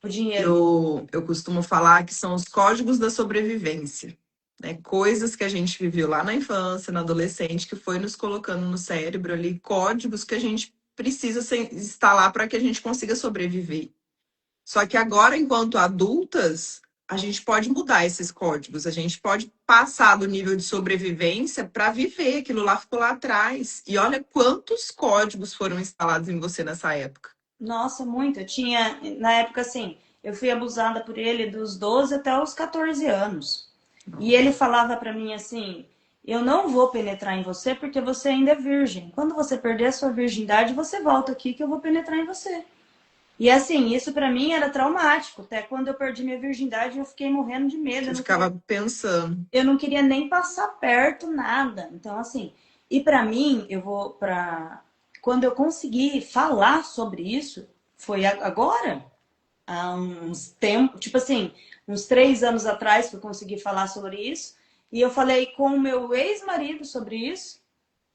o dinheiro. Eu costumo falar que são os códigos da sobrevivência, né? Coisas que a gente viveu lá na infância, na adolescente, que foi nos colocando no cérebro ali, códigos que a gente precisa instalar para que a gente consiga sobreviver. Só que agora, enquanto adultas, a gente pode mudar esses códigos, a gente pode passar do nível de sobrevivência para viver. Aquilo lá ficou lá atrás. E olha quantos códigos foram instalados em você nessa época. Nossa, muito. Eu tinha, na época, assim, eu fui abusada por ele dos 12 até os 14 anos. E ele falava pra mim assim: eu não vou penetrar em você porque você ainda é virgem. Quando você perder a sua virgindade, você volta aqui que eu vou penetrar em você. E assim, isso pra mim era traumático. Até quando eu perdi minha virgindade, eu fiquei morrendo de medo. Você ficava pensando. Eu não queria nem passar perto, nada. Então, assim, e pra mim, eu vou pra. Quando eu consegui falar sobre isso, foi agora, há uns tempos, tipo assim, uns 3 anos atrás que eu consegui falar sobre isso. E eu falei com o meu ex-marido sobre isso.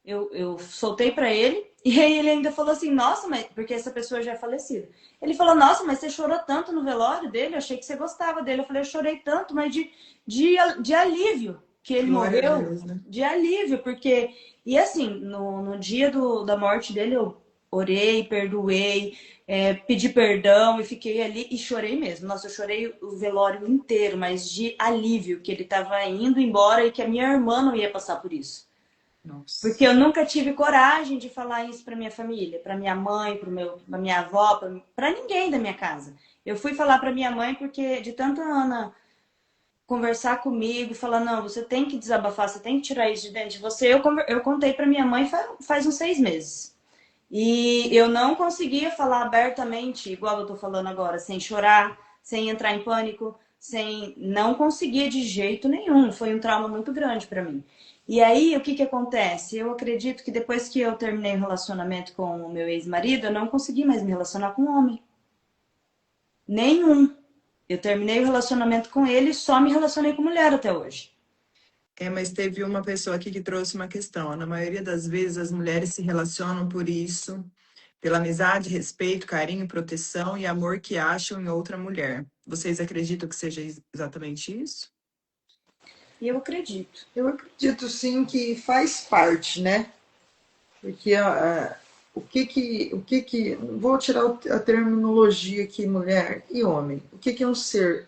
Eu soltei pra ele. E aí ele ainda falou assim, nossa, mas porque essa pessoa já é falecida. Ele falou, nossa, mas você chorou tanto no velório dele, eu achei que você gostava dele. Eu falei, eu chorei tanto, mas de alívio que ele Glória a morreu, Deus, né? de alívio, porque. E assim, no dia da morte dele, eu orei, perdoei, pedi perdão e fiquei ali e chorei mesmo. Nossa, eu chorei o velório inteiro, mas de alívio que ele estava indo embora e que a minha irmã não ia passar por isso. Nossa. Porque eu nunca tive coragem de falar isso para minha família, para minha mãe, para minha avó, para ninguém da minha casa. Eu fui falar para minha mãe porque de tanta Ana conversar comigo, falar não, você tem que desabafar, você tem que tirar isso de dentro de você. Eu contei para minha mãe faz uns 6 meses. E eu não conseguia falar abertamente, igual eu tô falando agora, sem chorar, sem entrar em pânico, sem não conseguia de jeito nenhum. Foi um trauma muito grande para mim. E aí, o que que acontece? Eu acredito que depois que eu terminei o relacionamento com o meu ex-marido, eu não consegui mais me relacionar com homem. Nenhum. Eu terminei o relacionamento com ele e só me relacionei com mulher até hoje. Mas teve uma pessoa aqui que trouxe uma questão. Na maioria das vezes, as mulheres se relacionam por isso, pela amizade, respeito, carinho, proteção e amor que acham em outra mulher. Vocês acreditam que seja exatamente isso? E eu acredito. Eu acredito sim que faz parte, né? Porque vou tirar a terminologia aqui, mulher e homem. O que um ser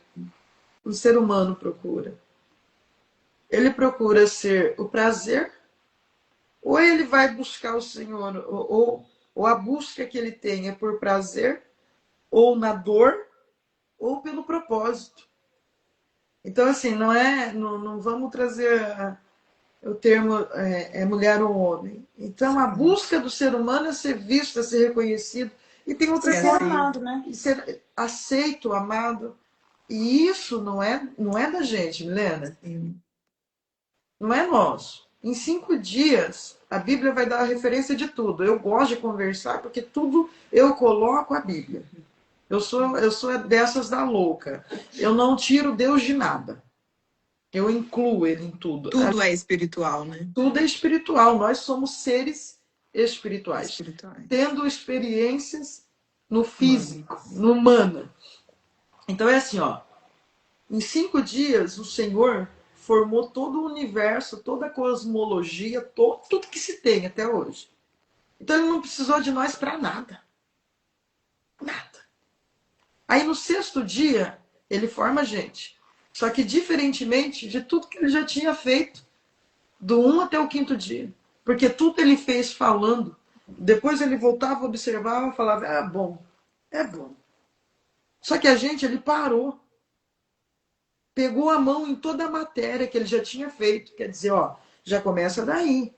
humano procura? Ele procura ser o prazer, ou ele vai buscar o Senhor, ou a busca que ele tem é por prazer, ou na dor, ou pelo propósito. Então, assim, não vamos trazer o termo mulher ou homem. Então, a busca do ser humano é ser visto, é ser reconhecido. E tem outra Ser coisa, amado, né? ser aceito, amado. E isso não é da gente, Milena. Sim. Não é nosso. Em 5 dias, a Bíblia vai dar a referência de tudo. Eu gosto de conversar porque tudo eu coloco a Bíblia. Eu sou dessas da louca. Eu não tiro Deus de nada. Eu incluo ele em tudo. Tudo é espiritual, né? Tudo é espiritual. Nós somos seres espirituais. Espirituais. Tendo experiências no físico, no humano. Então é assim, ó. Em 5 dias, o Senhor formou todo o universo, toda a cosmologia, tudo que se tem até hoje. Então ele não precisou de nós para nada. Nada. Aí no 6º dia, ele forma a gente. Só que diferentemente de tudo que ele já tinha feito, do 1 até o 5º dia. Porque tudo ele fez falando. Depois ele voltava, observava e falava, é bom, é bom. Só que ele parou. Pegou a mão em toda a matéria que ele já tinha feito. Quer dizer, ó, já começa daí.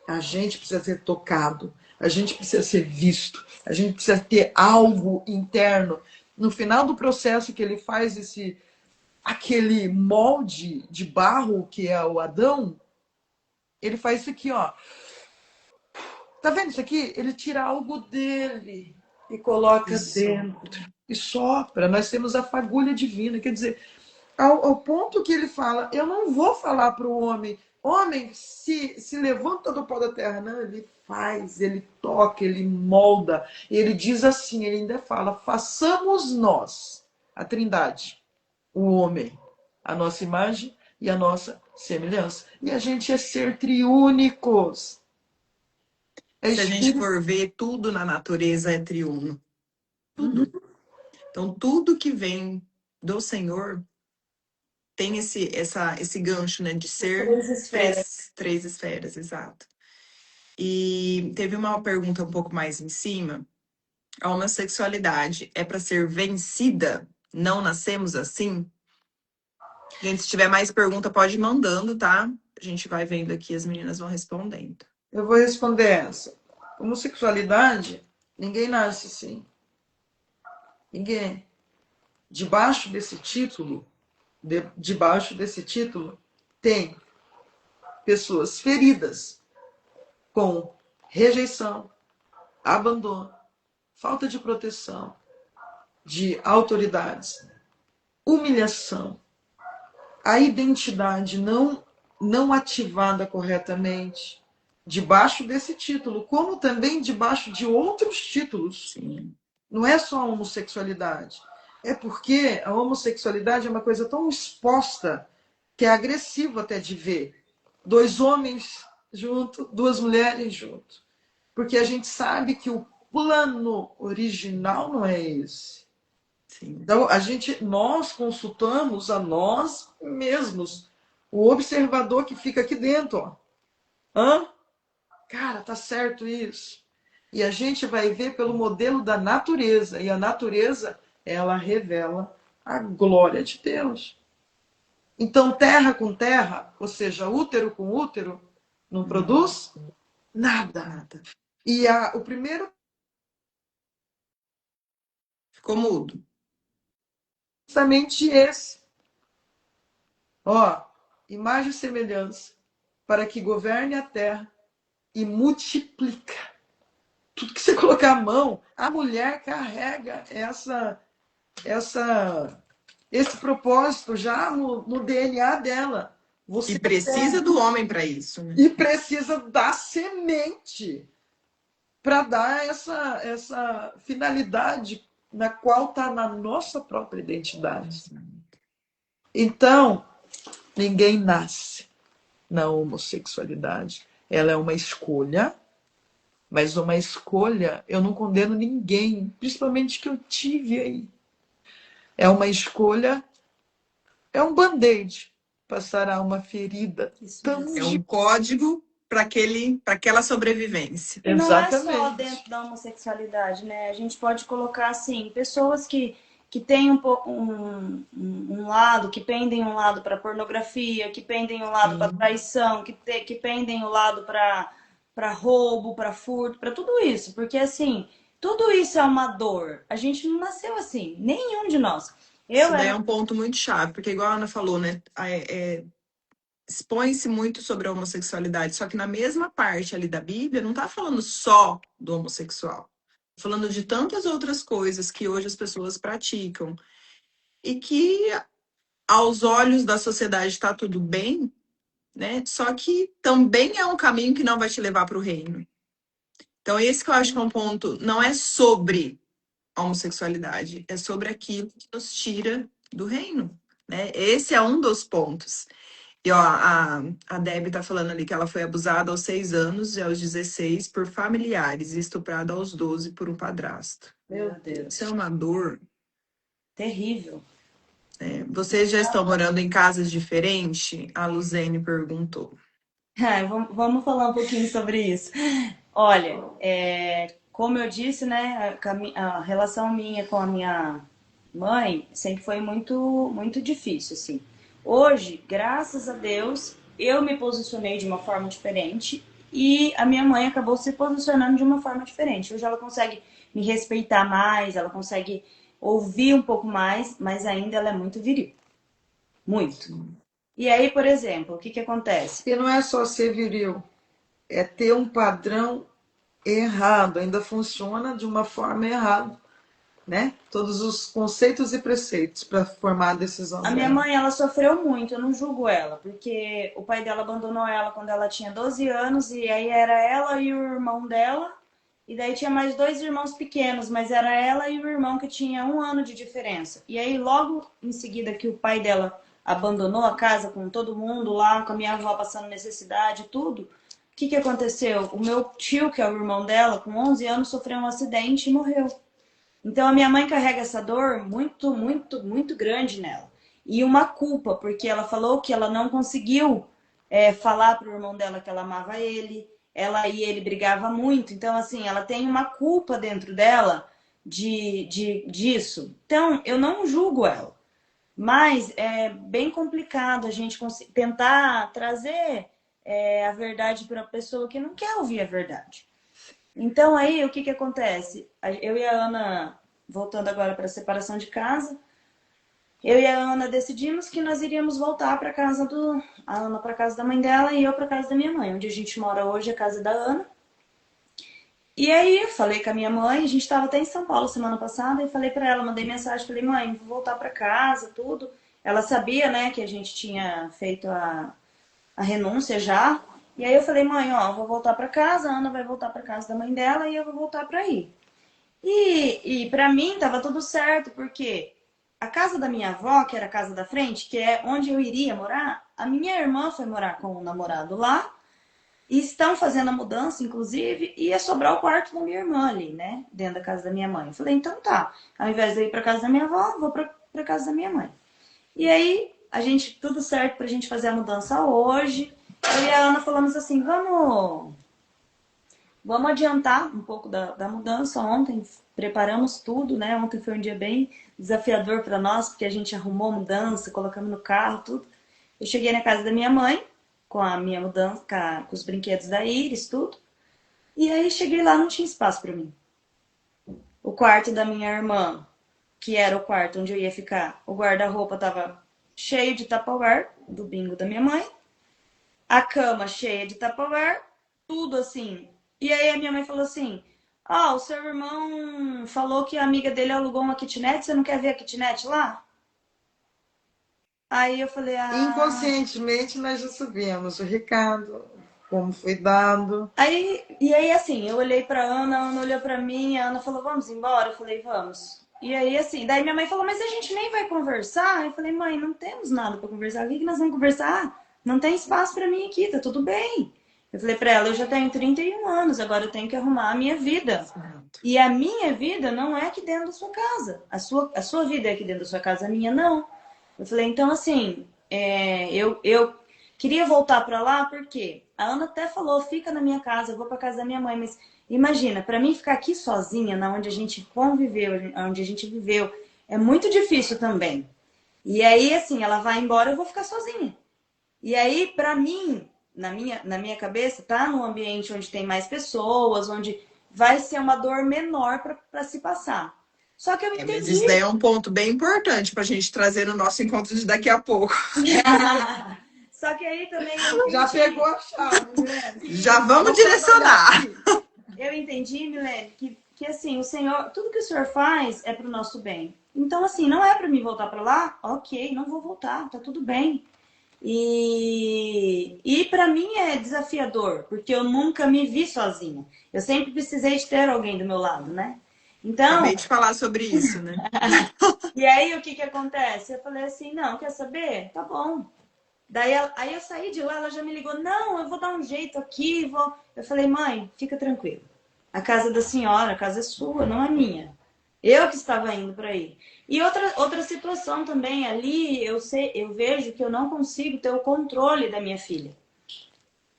A gente precisa ser tocado. A gente precisa ser visto. A gente precisa ter algo interno. no final do processo que ele faz aquele molde de barro que é o Adão, ele faz isso aqui, ó. Tá vendo isso aqui? Ele tira algo dele e coloca dentro e sopra. Nós temos a fagulha divina, quer dizer, ao ponto que ele fala, eu não vou falar para o homem, homem, se levanta do pó da terra. Não, ele faz, ele toca, ele molda. Ele diz assim, ele ainda fala, façamos nós, a trindade, o homem, a nossa imagem e a nossa semelhança. E a gente é ser triúnicos. Se a gente for ver, tudo na natureza é triuno. Tudo. Então, tudo que vem do Senhor tem esse gancho, né, de ser três esferas, exato. E teve uma pergunta um pouco mais em cima. A homossexualidade é para ser vencida? Não nascemos assim? Gente, se tiver mais pergunta, pode ir mandando, tá? A gente vai vendo aqui, as meninas vão respondendo. Eu vou responder essa. Homossexualidade, ninguém nasce assim. Ninguém. Debaixo desse título, tem pessoas feridas com rejeição, abandono, falta de proteção, de autoridades, humilhação, a identidade não ativada corretamente, debaixo desse título, como também debaixo de outros títulos. Sim. Não é só a homossexualidade. É porque a homossexualidade é uma coisa tão exposta que é agressivo até de ver. 2 homens juntos, 2 mulheres juntos. Porque a gente sabe que o plano original não é esse. Sim. Então, nós consultamos a nós mesmos. O observador que fica aqui dentro. Ó. Cara, tá certo isso. E a gente vai ver pelo modelo da natureza. E a natureza, ela revela a glória de Deus. Então, terra com terra, ou seja, útero com útero, não produz nada. E o primeiro... Ficou mudo. Justamente esse. Ó, imagem e semelhança, para que governe a terra e multiplica. Tudo que você colocar a mão, a mulher carrega esse propósito já no DNA dela. E precisa do homem para isso. Né? E precisa da semente para dar essa finalidade na qual está na nossa própria identidade. Então, ninguém nasce na homossexualidade. Ela é uma escolha, mas uma escolha, eu não condeno ninguém, principalmente que eu tive aí. É uma escolha, é um band-aid para sarar uma ferida. É um código para aquela sobrevivência. E não é só dentro da homossexualidade, né? A gente pode colocar assim, pessoas que têm um lado, que pendem um lado para pornografia, que pendem um lado para traição, que pendem um lado para roubo, para furto, para tudo isso. Porque assim, tudo isso é uma dor. A gente não nasceu assim, nenhum de nós. Isso daí é um ponto muito chave, porque igual a Ana falou, né? Expõe-se muito sobre a homossexualidade, só que na mesma parte ali da Bíblia não está falando só do homossexual, tá falando de tantas outras coisas que hoje as pessoas praticam e que aos olhos da sociedade está tudo bem, né? Só que também é um caminho que não vai te levar para o reino. Então esse que eu acho que é um ponto, não é sobre a homossexualidade, é sobre aquilo que nos tira do reino, né? Esse é um dos pontos. E ó, a Debbie tá falando ali que ela foi abusada aos 6 anos e aos 16 por familiares e estuprada aos 12 por um padrasto. Meu Deus. Isso é uma dor terrível. Vocês já estão morando em casas diferentes? A Luzene perguntou. Vamos falar um pouquinho sobre isso. Olha, como eu disse, né, a relação minha com a minha mãe sempre foi muito, muito difícil, assim. Hoje, graças a Deus, eu me posicionei de uma forma diferente e a minha mãe acabou se posicionando de uma forma diferente. Hoje ela consegue me respeitar mais, ela consegue ouvir um pouco mais, mas ainda ela é muito viril. Muito. E aí, por exemplo, o que acontece? E não é só ser viril, é ter um padrão errado, ainda funciona de uma forma errada, né? Todos os conceitos e preceitos para formar a decisão A minha dela. mãe, ela sofreu muito, eu não julgo ela, porque o pai dela abandonou ela quando ela tinha 12 anos, e aí era ela e o irmão dela, e daí tinha mais 2 irmãos pequenos, mas era ela e o irmão que tinha 1 ano de diferença. E aí, logo em seguida que o pai dela abandonou a casa com todo mundo lá, com a minha avó passando necessidade e tudo, o que aconteceu? O meu tio, que é o irmão dela, com 11 anos, sofreu um acidente e morreu. Então a minha mãe carrega essa dor muito, muito, muito grande nela. E uma culpa, porque ela falou que ela não conseguiu falar pro irmão dela que ela amava ele, ela e ele brigava muito. Então, assim, ela tem uma culpa dentro dela disso. Então, eu não julgo ela. Mas é bem complicado a gente tentar trazer a verdade para a pessoa que não quer ouvir a verdade. Então aí o que acontece? Eu e a Ana, voltando agora para a separação de casa, eu e a Ana decidimos que nós iríamos voltar para casa a Ana para casa da mãe dela e eu para casa da minha mãe. Onde a gente mora hoje é a casa da Ana. E aí eu falei com a minha mãe, a gente estava até em São Paulo semana passada, e falei para ela, mandei mensagem, falei: mãe, vou voltar para casa, tudo. Ela sabia, né, que a gente tinha feito a renúncia já. E aí eu falei: mãe, ó, vou voltar para casa, a Ana vai voltar para casa da mãe dela e eu vou voltar para aí. E para mim tava tudo certo, porque a casa da minha avó, que era a casa da frente, que é onde eu iria morar, a minha irmã foi morar com o namorado lá, e estão fazendo a mudança, inclusive, e ia sobrar o quarto da minha irmã ali, né, dentro da casa da minha mãe. Eu falei: então tá, ao invés de eu ir para casa da minha avó, vou para casa da minha mãe. E aí, a gente, tudo certo pra gente fazer a mudança hoje. Eu e a Ana falamos assim: vamos adiantar um pouco da mudança. Ontem preparamos tudo, né? Ontem foi um dia bem desafiador para nós, porque a gente arrumou a mudança, colocamos no carro, tudo. Eu cheguei na casa da minha mãe, com a minha mudança, com os brinquedos da Iris, tudo. E aí cheguei lá, não tinha espaço para mim. O quarto da minha irmã, que era o quarto onde eu ia ficar, o guarda-roupa tava cheio de Tupperware, do bingo da minha mãe. A cama cheia de Tupperware, tudo assim. E aí a minha mãe falou assim: o seu irmão falou que a amiga dele alugou uma kitnet, você não quer ver a kitnet lá? Aí eu falei: Inconscientemente nós já sabíamos o recado, como foi dado. E aí assim, eu olhei pra Ana, a Ana olhou pra mim, a Ana falou: vamos embora? Eu falei: vamos. E aí assim, daí minha mãe falou: mas a gente nem vai conversar? Eu falei: mãe, não temos nada pra conversar, o que nós vamos conversar? Não tem espaço pra mim aqui, tá tudo bem. Eu falei pra ela: eu já tenho 31 anos, agora eu tenho que arrumar a minha vida. E a minha vida não é aqui dentro da sua casa. A sua vida é aqui dentro da sua casa, a minha não. Eu falei: então assim, eu queria voltar pra lá porque a Ana até falou: fica na minha casa, eu vou pra casa da minha mãe. Mas imagina, pra mim ficar aqui sozinha, na onde a gente conviveu, onde a gente viveu, é muito difícil também. E aí, assim, ela vai embora, eu vou ficar sozinha. E aí, pra mim, na minha cabeça, tá num ambiente onde tem mais pessoas, onde vai ser uma dor menor pra se passar. Só que eu Mas isso entendi. daí é um ponto bem importante pra gente trazer no nosso encontro de daqui a pouco. Só que aí também eu entendi. Já pegou a chave, Milene? Já vamos direcionar. Eu entendi, Milene, que assim, o Senhor, tudo que o Senhor faz é pro nosso bem. Então, assim, não é pra mim voltar pra lá? Ok, não vou voltar, tá tudo bem. E para mim é desafiador, porque eu nunca me vi sozinha. Eu sempre precisei de ter alguém do meu lado, né? Então, Acabei de falar sobre isso, né? e aí o que acontece? Eu falei assim: não, quer saber? Tá bom. Daí aí eu saí de lá, ela já me ligou: não, eu vou dar um jeito aqui, vou. Eu falei: mãe, fica tranquila. A casa da senhora, a casa é sua, não é minha. Eu que estava indo para aí. E outra situação também ali, eu vejo que eu não consigo ter o controle da minha filha.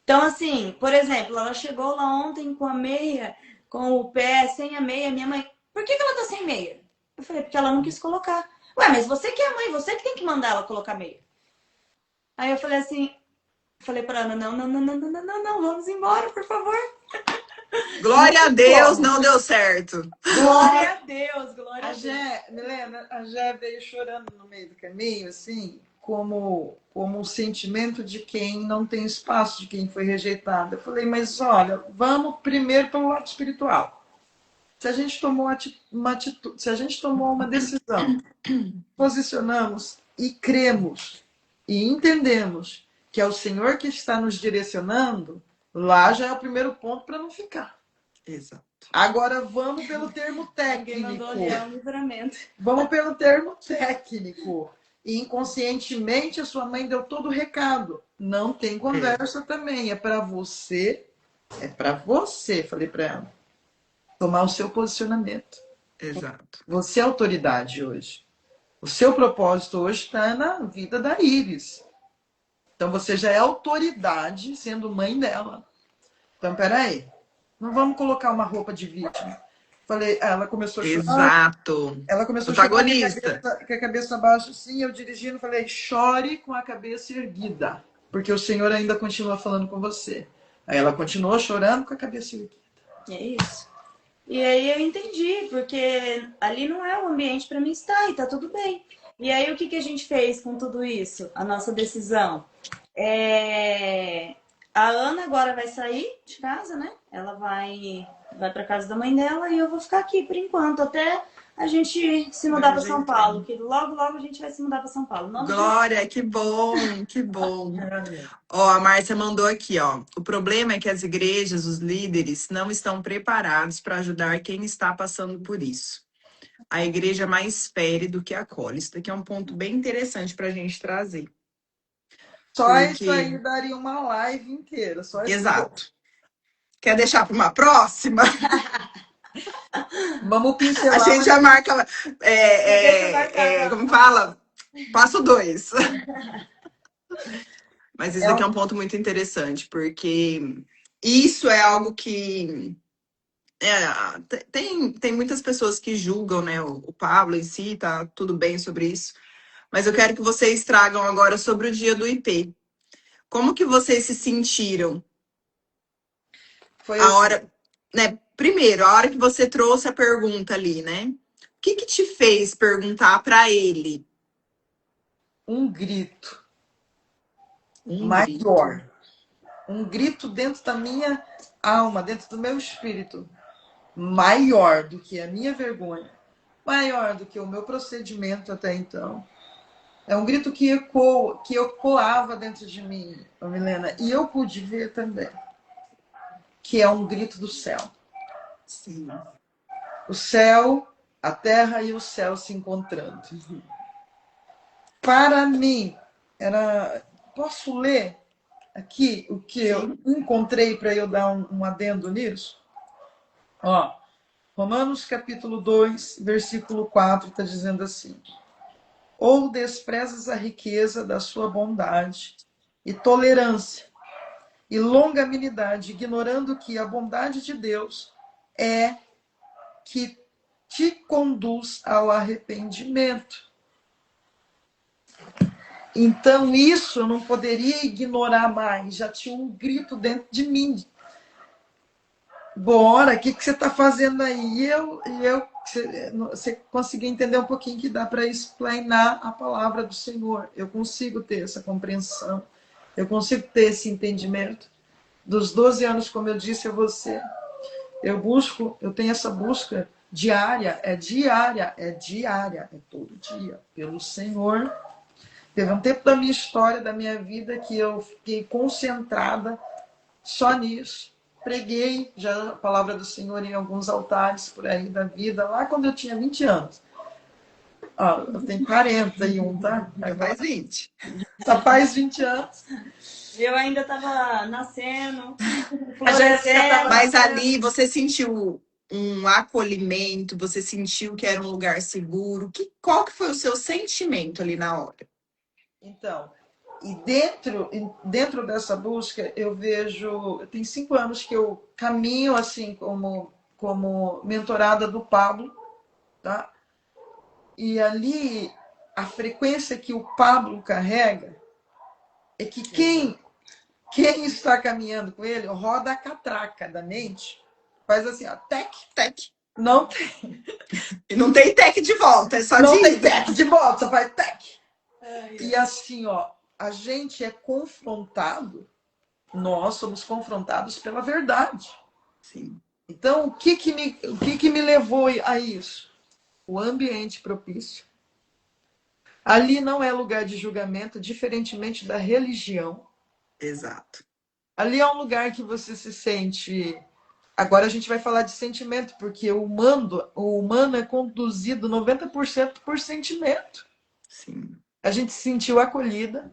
Então, assim, por exemplo, ela chegou lá ontem com a meia, com o pé sem a meia. Minha mãe: por que ela tá sem meia? Eu falei: porque ela não quis colocar. Ué, mas você que é a mãe, você que tem que mandar ela colocar meia. Aí eu falei assim, falei pra Ana: não, vamos embora, por favor. Glória a Deus, não deu certo. Glória a Deus, glória A a Deus. Gé, Milena, a Gé veio chorando no meio do caminho, assim, como um sentimento de quem não tem espaço, de quem foi rejeitado. Eu falei, mas olha, vamos primeiro pelo lado espiritual. Se a gente tomou uma atitude, se a gente tomou uma decisão, posicionamos e cremos e entendemos que é o Senhor que está nos direcionando, lá já é o primeiro ponto para não ficar. Exato. Agora vamos pelo termo Alguém mandou ali, é técnico. um livramento. Vamos pelo termo técnico. E inconscientemente a sua mãe deu todo o recado. Não tem conversa também. É para você. É para você, falei para ela. Tomar o seu posicionamento. Exato. Você é autoridade hoje. O seu propósito hoje está na vida da Iris. Então você já é autoridade sendo mãe dela. Então, peraí. Não vamos colocar uma roupa de vítima. Falei, ela começou a chorar. Exato. Ela começou a chorar Protagonista. com a cabeça baixa, assim, eu dirigindo, falei, chore com a cabeça erguida, porque o Senhor ainda continua falando com você. Aí ela continuou chorando com a cabeça erguida. É isso. E aí eu entendi, porque ali não é o ambiente para mim estar e tá tudo bem. E aí o que a gente fez com tudo isso? A nossa decisão. A Ana agora vai sair de casa, né? Ela vai para casa da mãe dela e eu vou ficar aqui por enquanto, até a gente se mudar para São Paulo, que logo a gente vai se mudar para São Paulo. Glória, que bom, que bom. Ó, a Márcia mandou aqui, ó. O problema é que as igrejas, os líderes, não estão preparados para ajudar quem está passando por isso. A igreja mais fere do que acolhe. Isso daqui é um ponto bem interessante para a gente trazer. Só Porque... isso aí daria uma live inteira. Só isso. Exato. Quer deixar para uma próxima? Vamos pincelar. A gente já marca. Como fala? Passo 2. Mas isso daqui é um ponto muito interessante, porque isso é algo que. Tem muitas pessoas que julgam, né? O Pablo em si, tá tudo bem sobre isso. Mas eu quero que vocês tragam agora sobre o dia do IP. Como que vocês se sentiram? Foi A assim. hora, né? Primeiro, a hora que você trouxe a pergunta ali, né? O que te fez perguntar para ele? Um grito Maior. Grito. Um grito dentro da minha alma, dentro do meu espírito. Maior do que a minha vergonha. Maior do que o meu procedimento até então. É um grito que ecoava dentro de mim, Milena. E eu pude ver também. Que é um grito do céu. Sim. O céu, a terra e o céu se encontrando. Para mim, era... Posso ler aqui o que eu encontrei para eu dar um adendo nisso? Ó, Romanos capítulo 2, versículo 4, está dizendo assim: ou desprezas a riqueza da sua bondade e tolerância e longanimidade, ignorando que a bondade de Deus é que te conduz ao arrependimento. Então isso eu não poderia ignorar mais, já tinha um grito dentro de mim. Bora, o que você está fazendo aí? Você conseguiu entender um pouquinho que dá para explanar a palavra do Senhor. Eu consigo ter essa compreensão. Eu consigo ter esse entendimento. Dos 12 anos, como eu disse a você, eu tenho essa busca diária, é todo dia, pelo Senhor. Teve um tempo da minha história, da minha vida, que eu fiquei concentrada só nisso. Preguei já a palavra do Senhor em alguns altares por aí da vida, lá quando eu tinha 20 anos. Ó, eu tenho 41, tá? Faz 20. Só faz 20 anos. Eu ainda estava nascendo, florescendo. Mas ali você sentiu um acolhimento, você sentiu que era um lugar seguro. Qual que foi o seu sentimento ali na hora? Então, e dentro dessa busca, eu vejo... Tem 5 anos que eu caminho assim como mentorada do Pablo, tá? E ali, a frequência que o Pablo carrega é que quem está caminhando com ele roda a catraca da mente Faz assim, ó, tec. Tec. Não tem, E não tem tec de volta, é só não de tem ida. tec de volta, vai tec. Ai, E assim, ó, a gente é confrontado, nós somos confrontados pela verdade. Sim, Então, o que me levou a isso? O ambiente propício. Ali não é lugar de julgamento, diferentemente da religião. exato. Ali é um lugar que você se sente. Agora a gente vai falar de sentimento, porque o humano é conduzido 90% por sentimento. Sim. A gente se sentiu acolhida.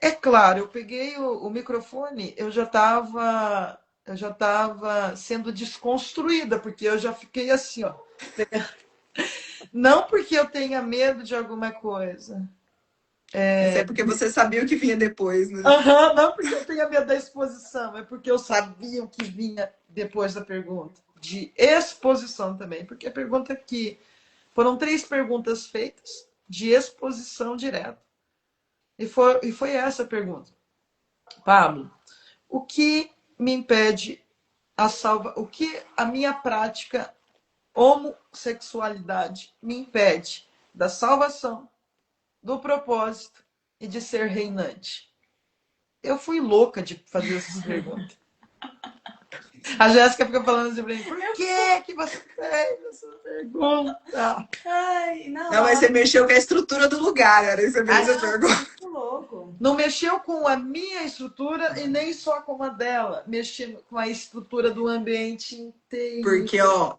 É claro, eu peguei o microfone, eu já estava sendo desconstruída, porque eu já fiquei assim, ó. Não porque eu tenha medo de alguma coisa. Mas é porque você sabia o que vinha depois, né? Aham, não porque eu tenha medo da exposição, é porque eu sabia o que vinha depois da pergunta. De exposição também, porque a pergunta aqui foram 3 perguntas feitas de exposição direta. E foi essa a pergunta. Pablo, o que me impede o que a minha prática homossexualidade me impede da salvação, do propósito e de ser reinante? Eu fui louca de fazer essas perguntas. A Jéssica fica falando assim pra mim, por que você fez essa pergunta? ai, na Não, mas você hora. mexeu com a estrutura do lugar, era isso que você fez a Não, pergunta. muito louco. Não mexeu com a minha estrutura e nem só com a dela. Mexeu com a estrutura do ambiente inteiro. Porque, ó,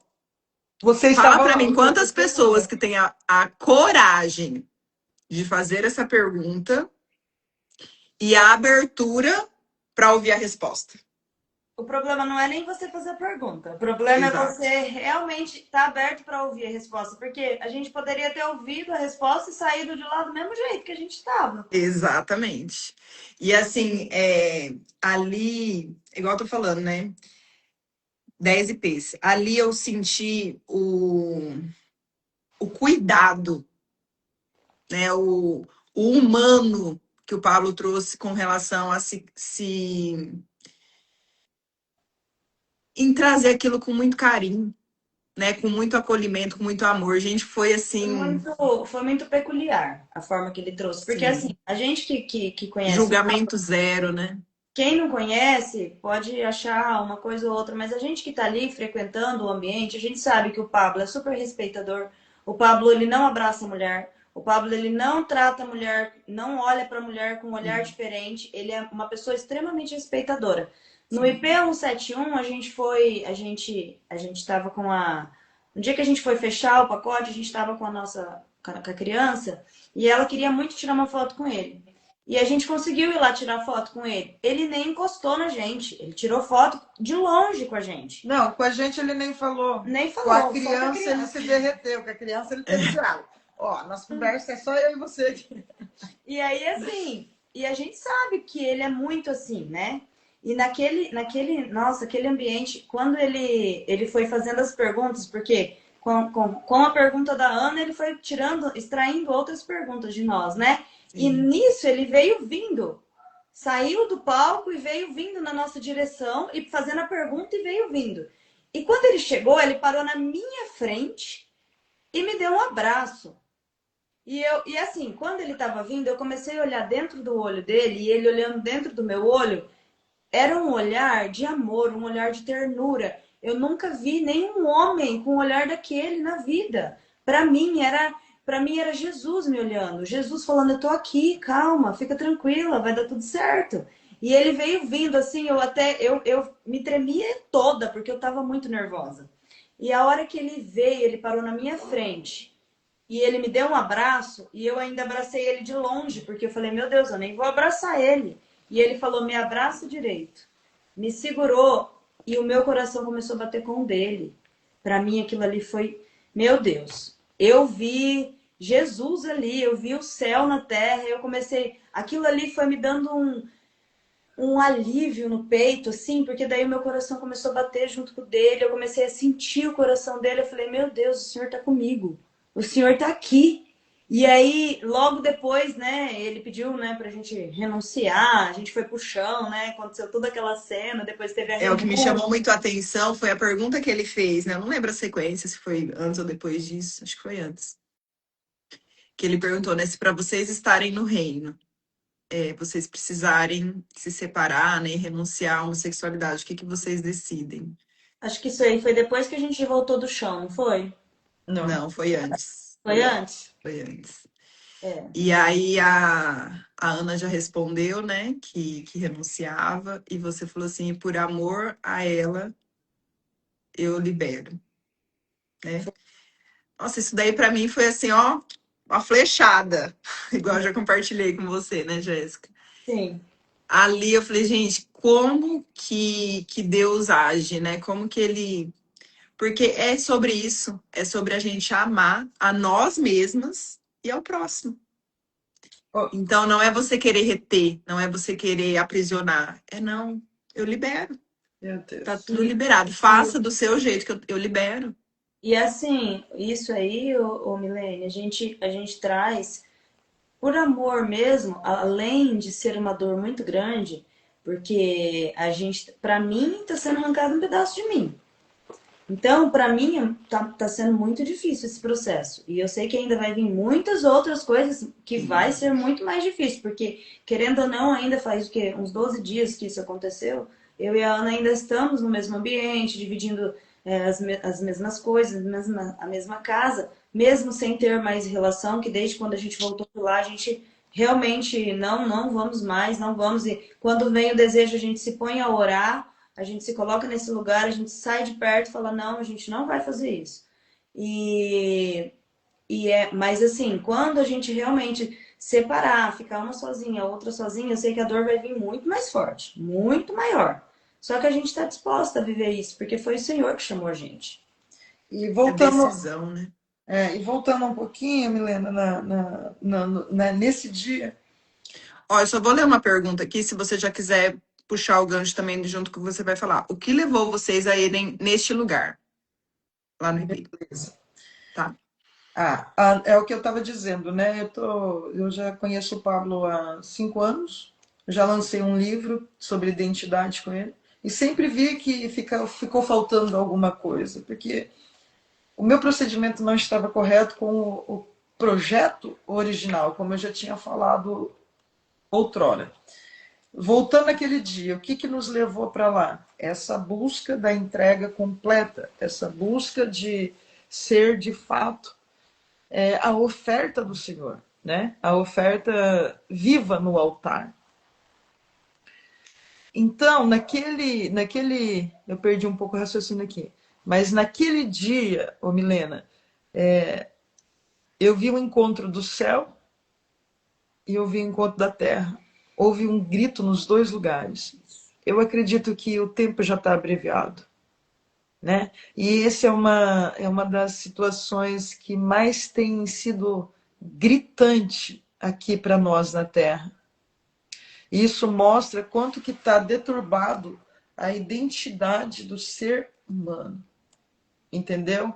Você fala estava pra lá. mim quantas pessoas que têm a coragem de fazer essa pergunta e a abertura para ouvir a resposta. O problema não é nem você fazer a pergunta. O problema é Exato. você realmente estar aberto para ouvir a resposta. Porque a gente poderia ter ouvido a resposta e saído de lá do mesmo jeito que a gente estava. Exatamente. E assim, ali, igual eu tô falando, né? 10 IPs. Ali eu senti o cuidado, né? O humano que o Pablo trouxe com relação a em trazer aquilo com muito carinho, né? Com muito acolhimento, com muito amor. A gente foi assim, Foi muito peculiar a forma que ele trouxe. Porque, assim, sim, a gente que conhece o Pablo, julgamento zero, né? quem não conhece pode achar uma coisa ou outra, mas a gente que está ali frequentando o ambiente, a gente sabe que o Pablo é super respeitador. O Pablo, ele não abraça a mulher. O Pablo, ele não trata a mulher, não olha para a mulher com um olhar Sim, diferente. Ele é uma pessoa extremamente respeitadora. No sim, IP 171, a gente estava com a. No dia que a gente foi fechar o pacote, a gente estava com a criança, e ela queria muito tirar uma foto com ele. E a gente conseguiu ir lá tirar foto com ele. Ele nem encostou na gente. Ele tirou foto de longe com a gente. Não, com a gente ele nem falou. Nem Com a falou, só com a criança ele criança. se derreteu. Com a criança ele teve diálogo. Ó, nossa conversa é só eu e você aqui. E aí, assim, e a gente sabe que ele é muito assim, né? E nossa, aquele ambiente, quando ele foi fazendo as perguntas, porque com a pergunta da Ana, ele foi extraindo outras perguntas de nós, né? E sim. nisso ele veio vindo. Saiu do palco e veio vindo na nossa direção e fazendo a pergunta e veio vindo. E quando ele chegou, ele parou na minha frente e me deu um abraço. E assim, quando ele estava vindo, eu comecei a olhar dentro do olho dele e ele olhando dentro do meu olho. Era um olhar de amor, um olhar de ternura. Eu nunca vi nenhum homem com um olhar daquele na vida. Para mim era Jesus me olhando, Jesus falando: "Eu tô aqui, calma, fica tranquila, vai dar tudo certo". E ele veio vindo assim, eu me tremia toda porque eu tava muito nervosa. E a hora que ele veio, ele parou na minha frente. E ele me deu um abraço e eu ainda abracei ele de longe, porque eu falei: "Meu Deus, eu nem vou abraçar ele". E ele falou: "Me abraça direito". Me segurou e o meu coração começou a bater com o dele. Para mim aquilo ali foi, meu Deus. Eu vi Jesus ali, eu vi o céu na terra, eu comecei, aquilo ali foi me dando um alívio no peito, assim, porque daí o meu coração começou a bater junto com o dele, eu comecei a sentir o coração dele, eu falei: "Meu Deus, o Senhor tá comigo. O Senhor tá aqui". E aí, logo depois, né, ele pediu, né, pra gente renunciar, a gente foi pro chão, né, aconteceu toda aquela cena, depois teve a O que me chamou renúncia. muito a atenção foi a pergunta que ele fez, né? Eu não lembro a sequência, se foi antes ou depois disso. Acho que foi antes. Que ele perguntou, né, se para vocês estarem no reino, vocês precisarem se separar, né, e renunciar à homossexualidade, o que que vocês decidem? Acho que isso aí foi depois que a gente voltou do chão, não foi? Não, Não, foi antes. Foi antes? Foi antes. É. E aí a Ana já respondeu, né, que renunciava, e você falou assim, por amor a ela, eu libero, né? Nossa, isso daí pra mim foi assim, ó, uma flechada, igual eu já compartilhei com você, né, Jéssica? Sim. Ali eu falei, gente, como que Deus age, né? Como que ele. Porque é sobre isso, é sobre a gente amar a nós mesmas e ao próximo. oh, Então não é você querer reter, não é você querer aprisionar, é não, eu libero, meu tá Deus. tudo liberado, faça do seu jeito que eu libero. E assim, isso aí, Milene, a gente traz por amor mesmo, além de ser uma dor muito grande, porque a gente, para mim, tá sendo arrancado um pedaço de mim. Então, para mim, tá sendo muito difícil esse processo. E eu sei que ainda vai vir muitas outras coisas que vai Sim. ser muito mais difícil, porque, querendo ou não, ainda faz o quê? Uns 12 dias que isso aconteceu. Eu e a Ana ainda estamos no mesmo ambiente, dividindo as mesmas coisas, a mesma casa, mesmo sem ter mais relação, que desde quando a gente voltou por lá, a gente realmente não vamos mais, não vamos. E quando vem o desejo, a gente se põe a orar, a gente se coloca nesse lugar, a gente sai de perto e fala, não, a gente não vai fazer isso. E, mas assim, quando a gente realmente separar, ficar uma sozinha, a outra sozinha, eu sei que a dor vai vir muito mais forte, muito maior. Só que a gente está disposta a viver isso, porque foi o Senhor que chamou a gente. E É voltando, decisão, né? e voltando um pouquinho, Milena, nesse dia, Ó, eu só vou ler uma pergunta aqui, se você já quiser puxar o gancho também junto com o que você vai falar. O que levou vocês a irem neste lugar, lá no IP, tá? é o que eu estava dizendo, né? Eu já conheço o Pablo há 5 anos, já lancei um livro sobre identidade com ele, e sempre vi que ficou faltando alguma coisa, porque o meu procedimento não estava correto com o projeto original, como eu já tinha falado outrora. Voltando àquele dia, o que nos levou para lá? Essa busca da entrega completa, essa busca de ser de fato a oferta do Senhor, né? A oferta viva no altar. Então, eu perdi um pouco o raciocínio aqui, mas naquele dia, ô Milena, eu vi o encontro do céu e eu vi o encontro da terra. Houve um grito nos dois lugares. Eu acredito que o tempo já está abreviado, né? E esse é uma das situações que mais tem sido gritante aqui para nós na Terra. E isso mostra quanto que está deturbado a identidade do ser humano, entendeu?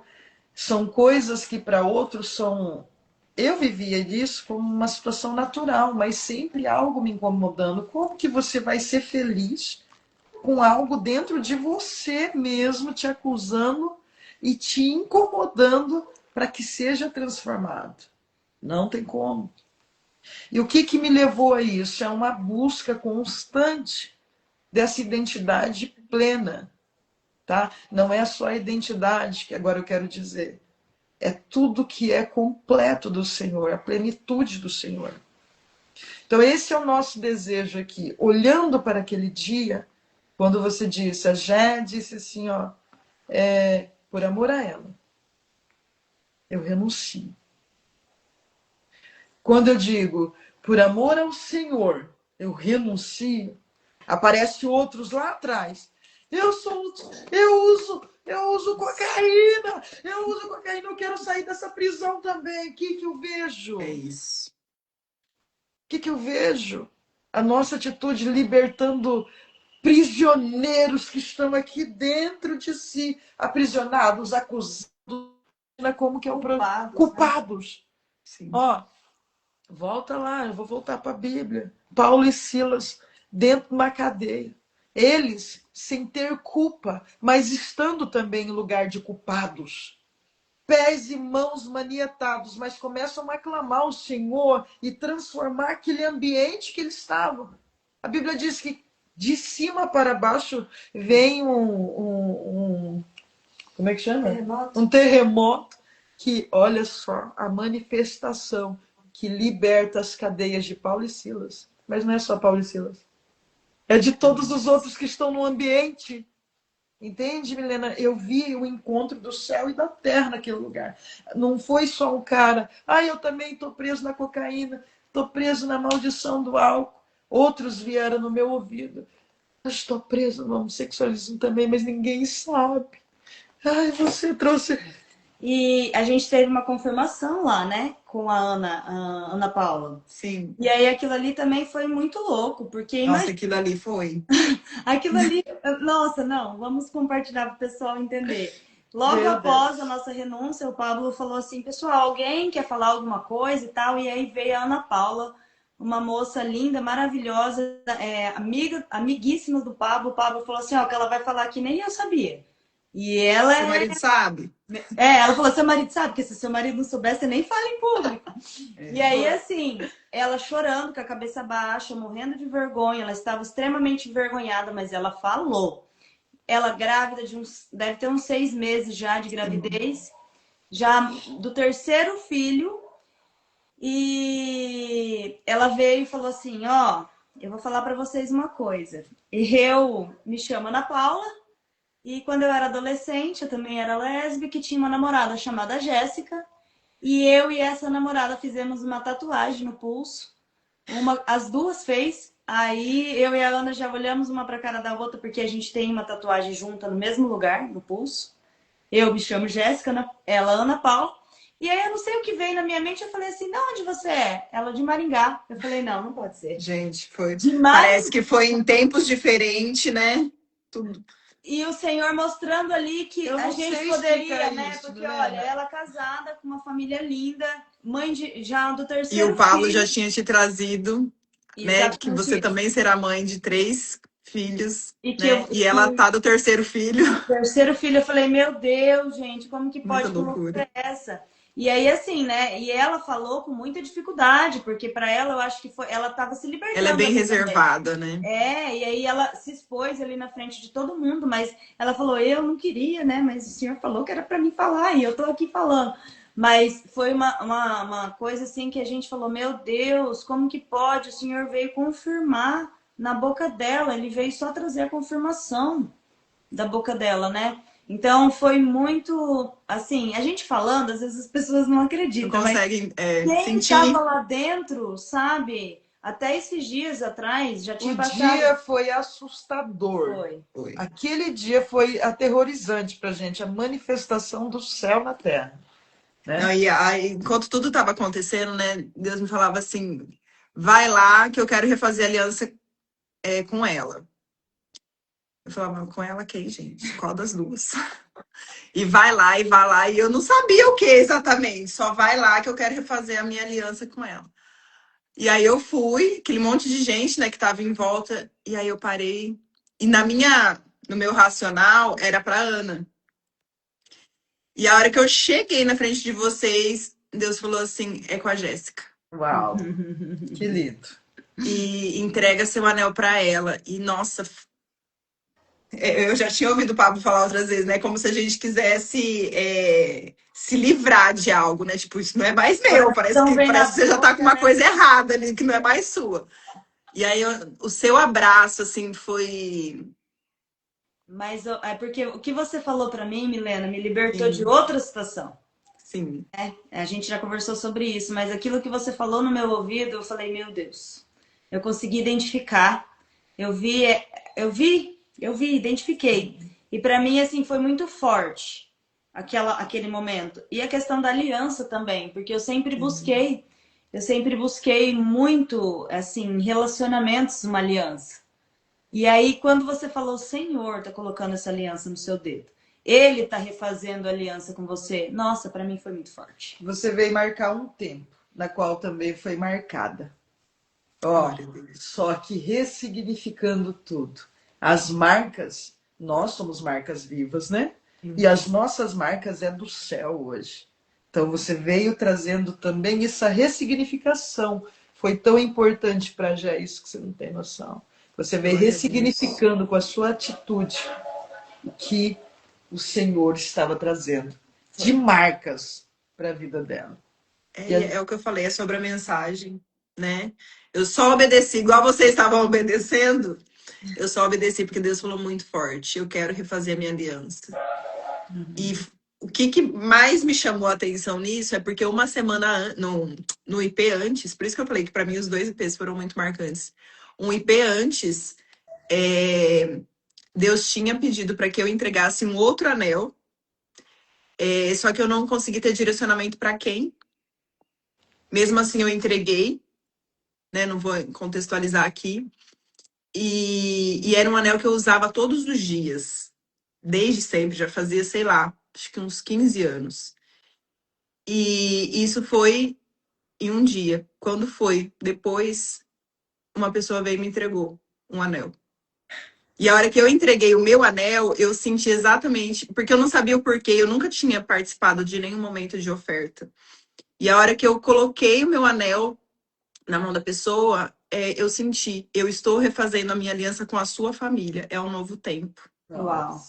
São coisas que para outros são. Eu vivia isso como uma situação natural, mas sempre algo me incomodando. Como que você vai ser feliz com algo dentro de você mesmo te acusando e te incomodando para que seja transformado? Não tem como. E o que me levou a isso? É uma busca constante dessa identidade plena, tá? Não é só a identidade que agora eu quero dizer. É tudo que é completo do Senhor, a plenitude do Senhor. Então esse é o nosso desejo aqui. Olhando para aquele dia, quando você disse, a Jé disse assim, ó, por amor a ela, eu renuncio. Quando eu digo, por amor ao Senhor, eu renuncio, aparecem outros lá atrás. Eu uso cocaína, eu quero sair dessa prisão também. O que eu vejo? É isso. O que eu vejo? A nossa atitude libertando prisioneiros que estão aqui dentro de si, aprisionados, acusados, como que é Culpados, né? culpados. Sim. Ó, volta lá, eu vou voltar para a Bíblia. Paulo e Silas dentro de uma cadeia. Eles sem ter culpa, mas estando também em lugar de culpados. Pés e mãos manietados, mas começam a aclamar o Senhor e transformar aquele ambiente que eles estavam. A Bíblia diz que de cima para baixo vem como é que chama? Terremoto. Um terremoto que, olha só, a manifestação que liberta as cadeias de Paulo e Silas. Mas não é só Paulo e Silas. É de todos os outros que estão no ambiente. Entende, Milena? Eu vi o encontro do céu e da terra naquele lugar. Não foi só um cara, eu também estou preso na cocaína, estou preso na maldição do álcool. Outros vieram no meu ouvido. Eu estou preso no homossexualismo também, mas ninguém sabe. Ai, você trouxe. E a gente teve uma confirmação lá, né? Com a Ana Paula. Sim. E aí aquilo ali também foi muito louco, porque Nossa, imagina, aquilo ali foi. aquilo ali, nossa, não, vamos compartilhar para o pessoal entender. Logo Meu após Deus. a nossa renúncia, o Pablo falou assim, pessoal, alguém quer falar alguma coisa e tal? E aí veio a Ana Paula, uma moça linda, maravilhosa, amiga, amiguíssima do Pablo. O Pablo falou assim, ó, que ela vai falar que nem eu sabia. E ela Seu marido sabe? ela falou, seu marido sabe, porque se seu marido não soubesse, você nem fala em público. E aí, assim, ela chorando, com a cabeça baixa, morrendo de vergonha, ela estava extremamente envergonhada, mas ela falou. Ela grávida deve ter uns 6 meses já de gravidez, já do terceiro filho, e ela veio e falou assim, ó, eu vou falar para vocês uma coisa. Eu me chamo Ana Paula, e quando eu era adolescente, eu também era lésbica, e tinha uma namorada chamada Jéssica. E eu e essa namorada fizemos uma tatuagem no pulso. As duas fez. Aí eu e a Ana já olhamos uma para cara da outra, porque a gente tem uma tatuagem junta no mesmo lugar, no pulso. Eu me chamo Jéssica, ela Ana Paula. E aí eu não sei o que veio na minha mente, eu falei assim, de onde você é? Ela de Maringá. Eu falei, não, não pode ser. Gente, foi. De Parece Maringá. que foi em tempos diferentes, né? Tudo. E o Senhor mostrando ali que Eu a não gente sei poderia, explicar né? isso, Porque, Milena. olha, ela casada com uma família linda, mãe já do E o terceiro Pablo já filho. tinha te trazido, né? Que você Exatamente. também será mãe de 3 filhos, E que né? E ela tá do terceiro filho. terceiro filho, eu falei, meu Deus, gente, como que Muita pode? Que loucura. loucura é essa? E aí, assim, né? E ela falou com muita dificuldade, porque para ela, eu acho que ela estava se Ela é libertando bem ali também. reservada, né? E aí ela se expôs ali na frente de todo mundo, mas ela falou, eu não queria, né? Mas o senhor falou que era para mim falar, e eu tô aqui falando. Mas foi uma coisa assim que a gente falou, meu Deus, como que pode? O senhor veio confirmar na boca dela, ele veio só trazer a confirmação da boca dela, né? Então foi muito assim, a gente falando, às vezes as pessoas não Não acreditam, mas conseguem quem estava sentir. lá dentro, sabe? Até esses dias atrás já tinha O passado. dia foi assustador. Foi. Foi. Aquele dia foi aterrorizante pra gente, a manifestação do céu na terra. Né? Não, e aí, enquanto tudo estava acontecendo, né? Deus me falava assim: vai lá que eu quero refazer aliança com ela. Eu falava, com ela quem, gente? Qual das duas? E vai lá, e vai lá. E eu não sabia o que exatamente. Só vai lá que eu quero refazer a minha aliança com ela. E aí eu fui, aquele monte de gente, né, que tava em volta. E aí eu parei. E no meu racional, era pra Ana. E a hora que eu cheguei na frente de vocês, Deus falou assim, é com a Jéssica. Uau, que lindo. E entrega seu anel pra ela. E, nossa, eu já tinha ouvido o Pablo falar outras vezes, né? Como se a gente quisesse se livrar de algo, né? Tipo, isso não é mais meu. Parece Então que, vem na parece que você já tá com boca, uma né? coisa errada ali, que não é mais sua. E aí, o seu abraço, assim, foi... Mas é porque o que você falou para mim, Milena, me libertou de Sim, outra situação. sim. A gente já conversou sobre isso, mas aquilo que você falou no meu ouvido, eu falei, meu Deus. Eu consegui identificar. Eu vi, identifiquei. E para mim, assim, foi muito forte aquele momento. E a questão da aliança também, porque eu sempre busquei muito, assim, relacionamentos, uma aliança. E aí, quando você falou, o Senhor tá colocando essa aliança no seu dedo, Ele tá refazendo a aliança com você, nossa, para mim foi muito forte. Você veio marcar um tempo. na qual também foi marcada. Ó, Glória a Deus. só que ressignificando tudo. As marcas, nós somos marcas vivas, né? E as nossas marcas é do céu hoje. Então você veio trazendo também essa ressignificação. Foi tão importante para já isso que você não tem noção. Você veio Glória a Deus. ressignificando com a sua atitude o que o Senhor estava trazendo de marcas para a vida dela. É o que eu falei, é sobre a mensagem, né? Eu só obedeci, igual vocês estavam obedecendo, eu só obedeci porque Deus falou muito forte. Eu quero refazer a minha aliança. E o que mais me chamou a atenção nisso é porque uma semana no IP antes, por isso que eu falei que para mim os dois IPs foram muito marcantes. Um IP antes, Deus tinha pedido para que eu entregasse um outro anel, só que eu não consegui ter direcionamento para quem. Mesmo assim, eu entreguei, né? Não vou contextualizar aqui. E era um anel que eu usava todos os dias, desde sempre, já fazia, sei lá, acho que uns 15 anos. E isso foi em um dia. Quando foi depois, uma pessoa veio e me entregou um anel. E a hora que eu entreguei o meu anel, eu senti exatamente, porque eu não sabia o porquê, eu nunca tinha participado de nenhum momento de oferta. E a hora que eu coloquei o meu anel na mão da pessoa, eu senti, eu estou refazendo a minha aliança com a sua família, é um novo tempo. Uau.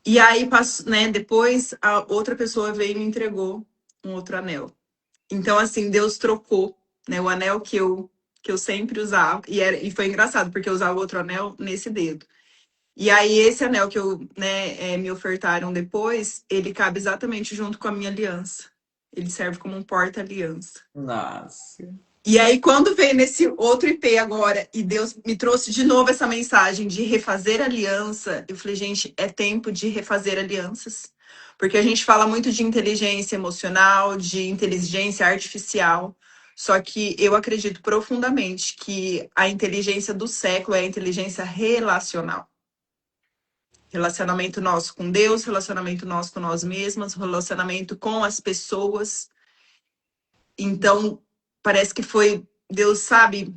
E aí, né, depois, a outra pessoa veio e me entregou um outro anel. Então, assim, Deus trocou, né, o anel que eu sempre usava, e foi engraçado, porque eu usava outro anel nesse dedo. E aí, esse anel que me ofertaram depois, ele cabe exatamente junto com a minha aliança. Ele serve como um porta-aliança. Nossa. E aí, quando veio nesse outro IP agora, e Deus me trouxe de novo essa mensagem de refazer aliança, eu falei, gente, é tempo de refazer alianças. Porque a gente fala muito de inteligência emocional, de inteligência artificial. Só que eu acredito profundamente que a inteligência do século é a inteligência relacional. Relacionamento nosso com Deus, relacionamento nosso com nós mesmos, relacionamento com as pessoas. Então, parece que foi Deus, sabe,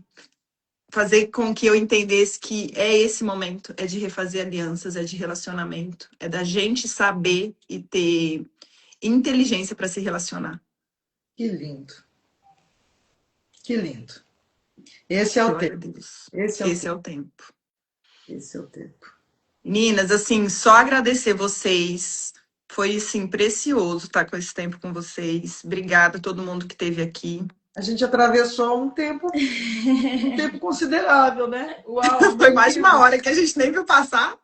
fazer com que eu entendesse que é esse momento, é de refazer alianças, é de relacionamento, é da gente saber e ter inteligência para se relacionar. Que lindo. Que lindo. Esse é o Glória a tempo. Deus. Esse é o Esse tempo. é o tempo. Esse é o tempo. Meninas, assim, só agradecer vocês. Foi, assim, precioso estar com esse tempo com vocês. Obrigada a todo mundo que esteve aqui. A gente atravessou um tempo considerável, né? Uau, Foi mais de uma hora que a gente nem viu passar.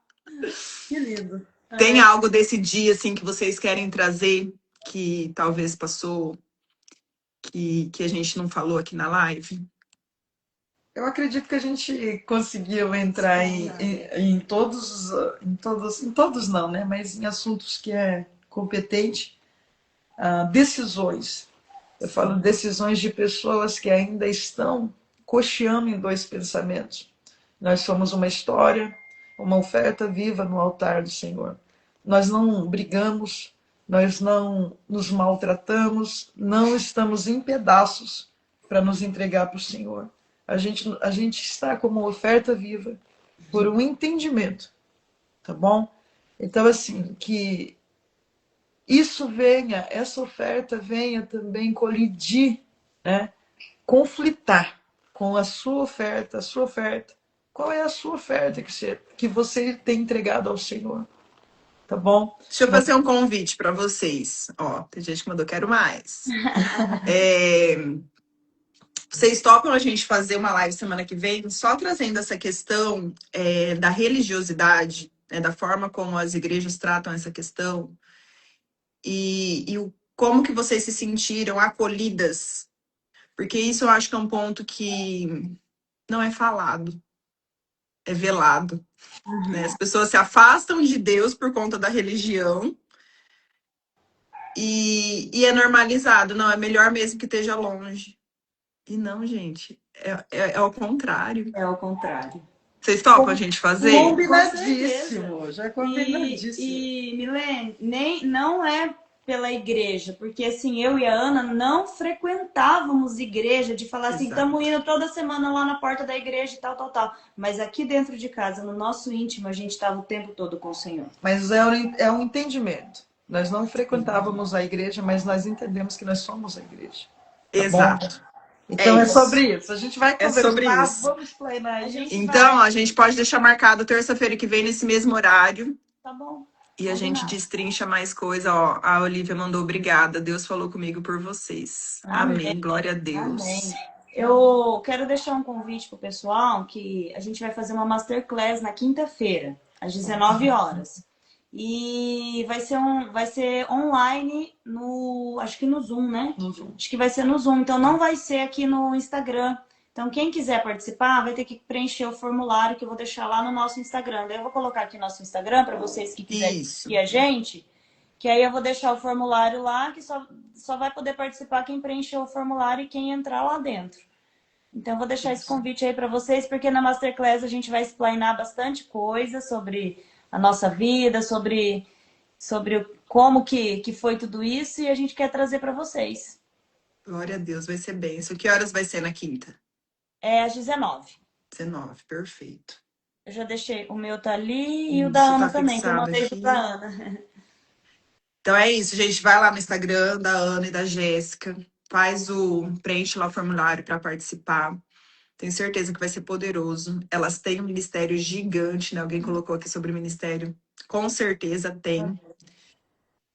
que lindo. Tem algo desse dia, assim, que vocês querem trazer, que talvez passou, que a gente não falou aqui na live? Eu acredito que a gente conseguiu entrar em todos não, né? Mas em assuntos que é competente, decisões. Eu falo decisões de pessoas que ainda estão cocheando em dois pensamentos. Nós somos uma história, uma oferta viva no altar do Senhor. Nós não brigamos, nós não nos maltratamos, não estamos em pedaços para nos entregar para o Senhor. A gente está como oferta viva por um entendimento, tá bom? Então, assim, que isso venha, essa oferta venha também colidir, né? Conflitar com a sua oferta, a sua oferta. Qual é a sua oferta que você tem entregado ao Senhor? Tá bom? Deixa eu fazer um convite para vocês. Ó, tem gente que mandou, quero mais. Vocês topam a gente fazer uma live semana que vem, só trazendo essa questão da religiosidade, né, da forma como as igrejas tratam essa questão, e como que vocês se sentiram acolhidas? Porque isso eu acho que é um ponto que não é falado, é velado. Né? As pessoas se afastam de Deus por conta da religião e é normalizado. Não, é melhor mesmo que esteja longe. E não, gente, é ao contrário. É ao contrário. Vocês topam a gente fazer? Combinadíssimo, já combinadíssimo. E Milene, nem, não é pela igreja, porque assim, eu e a Ana não frequentávamos igreja, de falar assim, Exato. estamos indo toda semana lá na porta da igreja e tal, tal, tal. Mas aqui dentro de casa, no nosso íntimo, a gente estava o tempo todo com o Senhor. Mas é um entendimento. Nós não frequentávamos a igreja, mas nós entendemos que nós somos a igreja. Tá bom? Exato. É Então é isso. sobre isso. A gente vai É sobre conversar, isso. vamos planear A isso. gente Então, vai, a gente pode deixar marcado terça-feira que vem nesse mesmo horário. tá bom? E a gente Combinado. destrincha mais coisa. Ó, a Olivia mandou obrigada. Deus falou comigo por vocês. Amém. Amém. Glória a Deus. Amém. Eu quero deixar um convite pro pessoal que a gente vai fazer uma masterclass na quinta-feira, às 19 horas. E vai ser online acho que no Zoom, né? No Zoom. Acho que vai ser no Zoom, então não vai ser aqui no Instagram. Então quem quiser participar vai ter que preencher o formulário que eu vou deixar lá no nosso Instagram. Daí eu vou colocar aqui no nosso Instagram para vocês que quiserem Isso. seguir a gente, que aí eu vou deixar o formulário lá, que só vai poder participar quem preencher o formulário e quem entrar lá dentro. Então eu vou deixar esse convite aí para vocês, porque na Masterclass a gente vai explanar bastante coisa sobre a nossa vida, sobre como que foi tudo isso, e a gente quer trazer para vocês. Glória a Deus. Vai ser benção. Que horas vai ser na quinta? É às 19. 19. Perfeito. Eu já deixei, o meu tá ali e o Isso, da Ana tá também, que eu fixado mandei aqui. pra Ana. Então é isso, gente. Vai lá no Instagram da Ana e da Jéssica. Preenche lá o formulário para participar. Tenho certeza que vai ser poderoso. Elas têm um ministério gigante, né? Alguém colocou aqui sobre o ministério. Com certeza tem.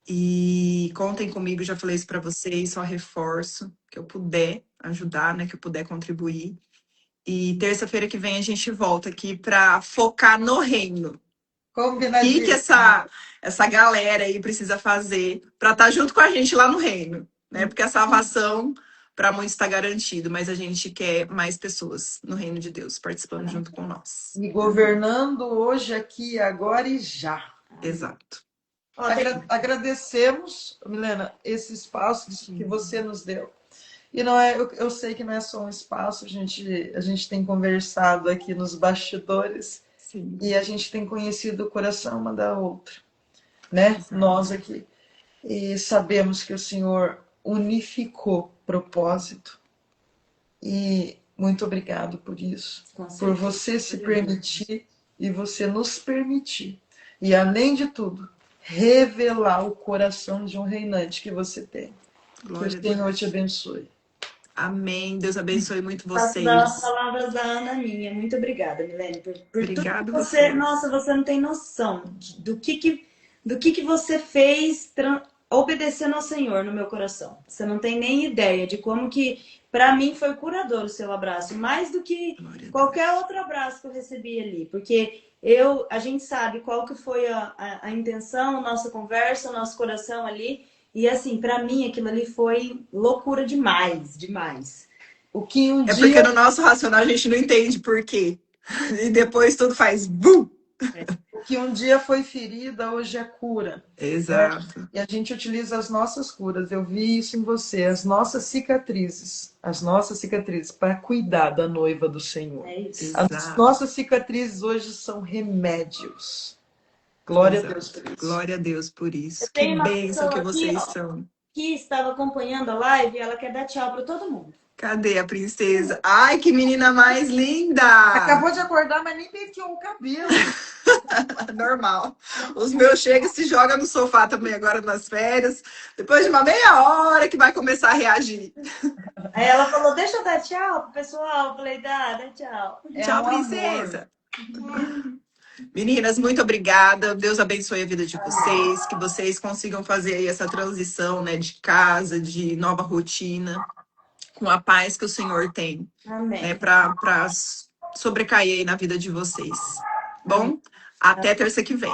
E contem comigo, já falei isso para vocês, só reforço que eu puder ajudar, né? Que eu puder contribuir. E terça-feira que vem a gente volta aqui para focar no reino. O que essa galera aí precisa fazer para estar junto com a gente lá no reino, né? Porque a salvação para muitos está garantido, mas a gente quer mais pessoas no reino de Deus participando junto com nós. E governando hoje, aqui, agora e já. Exato. Agradecemos, Milena, esse espaço que você nos deu. E não é, eu sei que não é só um espaço, a gente tem conversado aqui nos bastidores. Sim. E a gente tem conhecido o coração uma da outra, né? Nós aqui. E sabemos que o Senhor unificou propósito. E muito obrigado por isso. Por você se permitir e você nos permitir. E além de tudo, revelar o coração de um reinante que você tem. Glória que o Senhor te abençoe. Amém. Deus abençoe muito vocês. As palavras da Ana minha. Muito obrigada, Milene, por Obrigado tudo que você. Nossa, você não tem noção do que você fez obedecendo ao Senhor no meu coração. Você não tem nem ideia de como que, para mim, foi curador o seu abraço, mais do que qualquer outro abraço que eu recebi ali, porque a gente sabe qual que foi a intenção, nossa conversa, o nosso coração ali. E assim, pra mim aquilo ali foi loucura demais, demais. O que um dia... porque no nosso racional a gente não entende por quê. E depois tudo faz bum! O que um dia foi ferida, hoje é cura. Exato. Né? E a gente utiliza as nossas curas. Eu vi isso em você, as nossas cicatrizes para cuidar da noiva do Senhor. É isso. As nossas cicatrizes hoje são remédios. Glória a Deus por isso. Glória a Deus por isso. Que bênção que vocês são. Que estava acompanhando a live, ela quer dar tchau para todo mundo. Cadê a princesa? Ai, que menina mais linda! Acabou de acordar, mas nem penteou o cabelo. Normal. Os meus chegam e se jogam no sofá também agora nas férias. Depois de uma meia hora que vai começar a reagir. Aí ela falou, deixa eu dar tchau pro pessoal. Eu falei, dá tchau. Tchau, princesa. Meninas, muito obrigada. Deus abençoe a vida de vocês. Que vocês consigam fazer aí essa transição, né, de casa, de nova rotina, com a paz que o Senhor tem. Amém. Né, para sobrecair aí na vida de vocês. Bom, até terça que vem.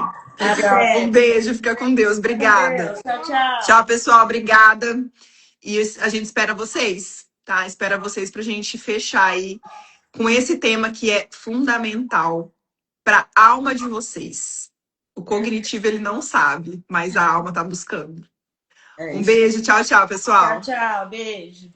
Um beijo, fica com Deus. Obrigada. Tchau. Tchau, pessoal. Obrigada. E a gente espera vocês, tá? Espera vocês pra gente fechar aí com esse tema que é fundamental para a alma de vocês. O cognitivo ele não sabe, mas a alma tá buscando. Um beijo, tchau, pessoal. Tchau, beijo.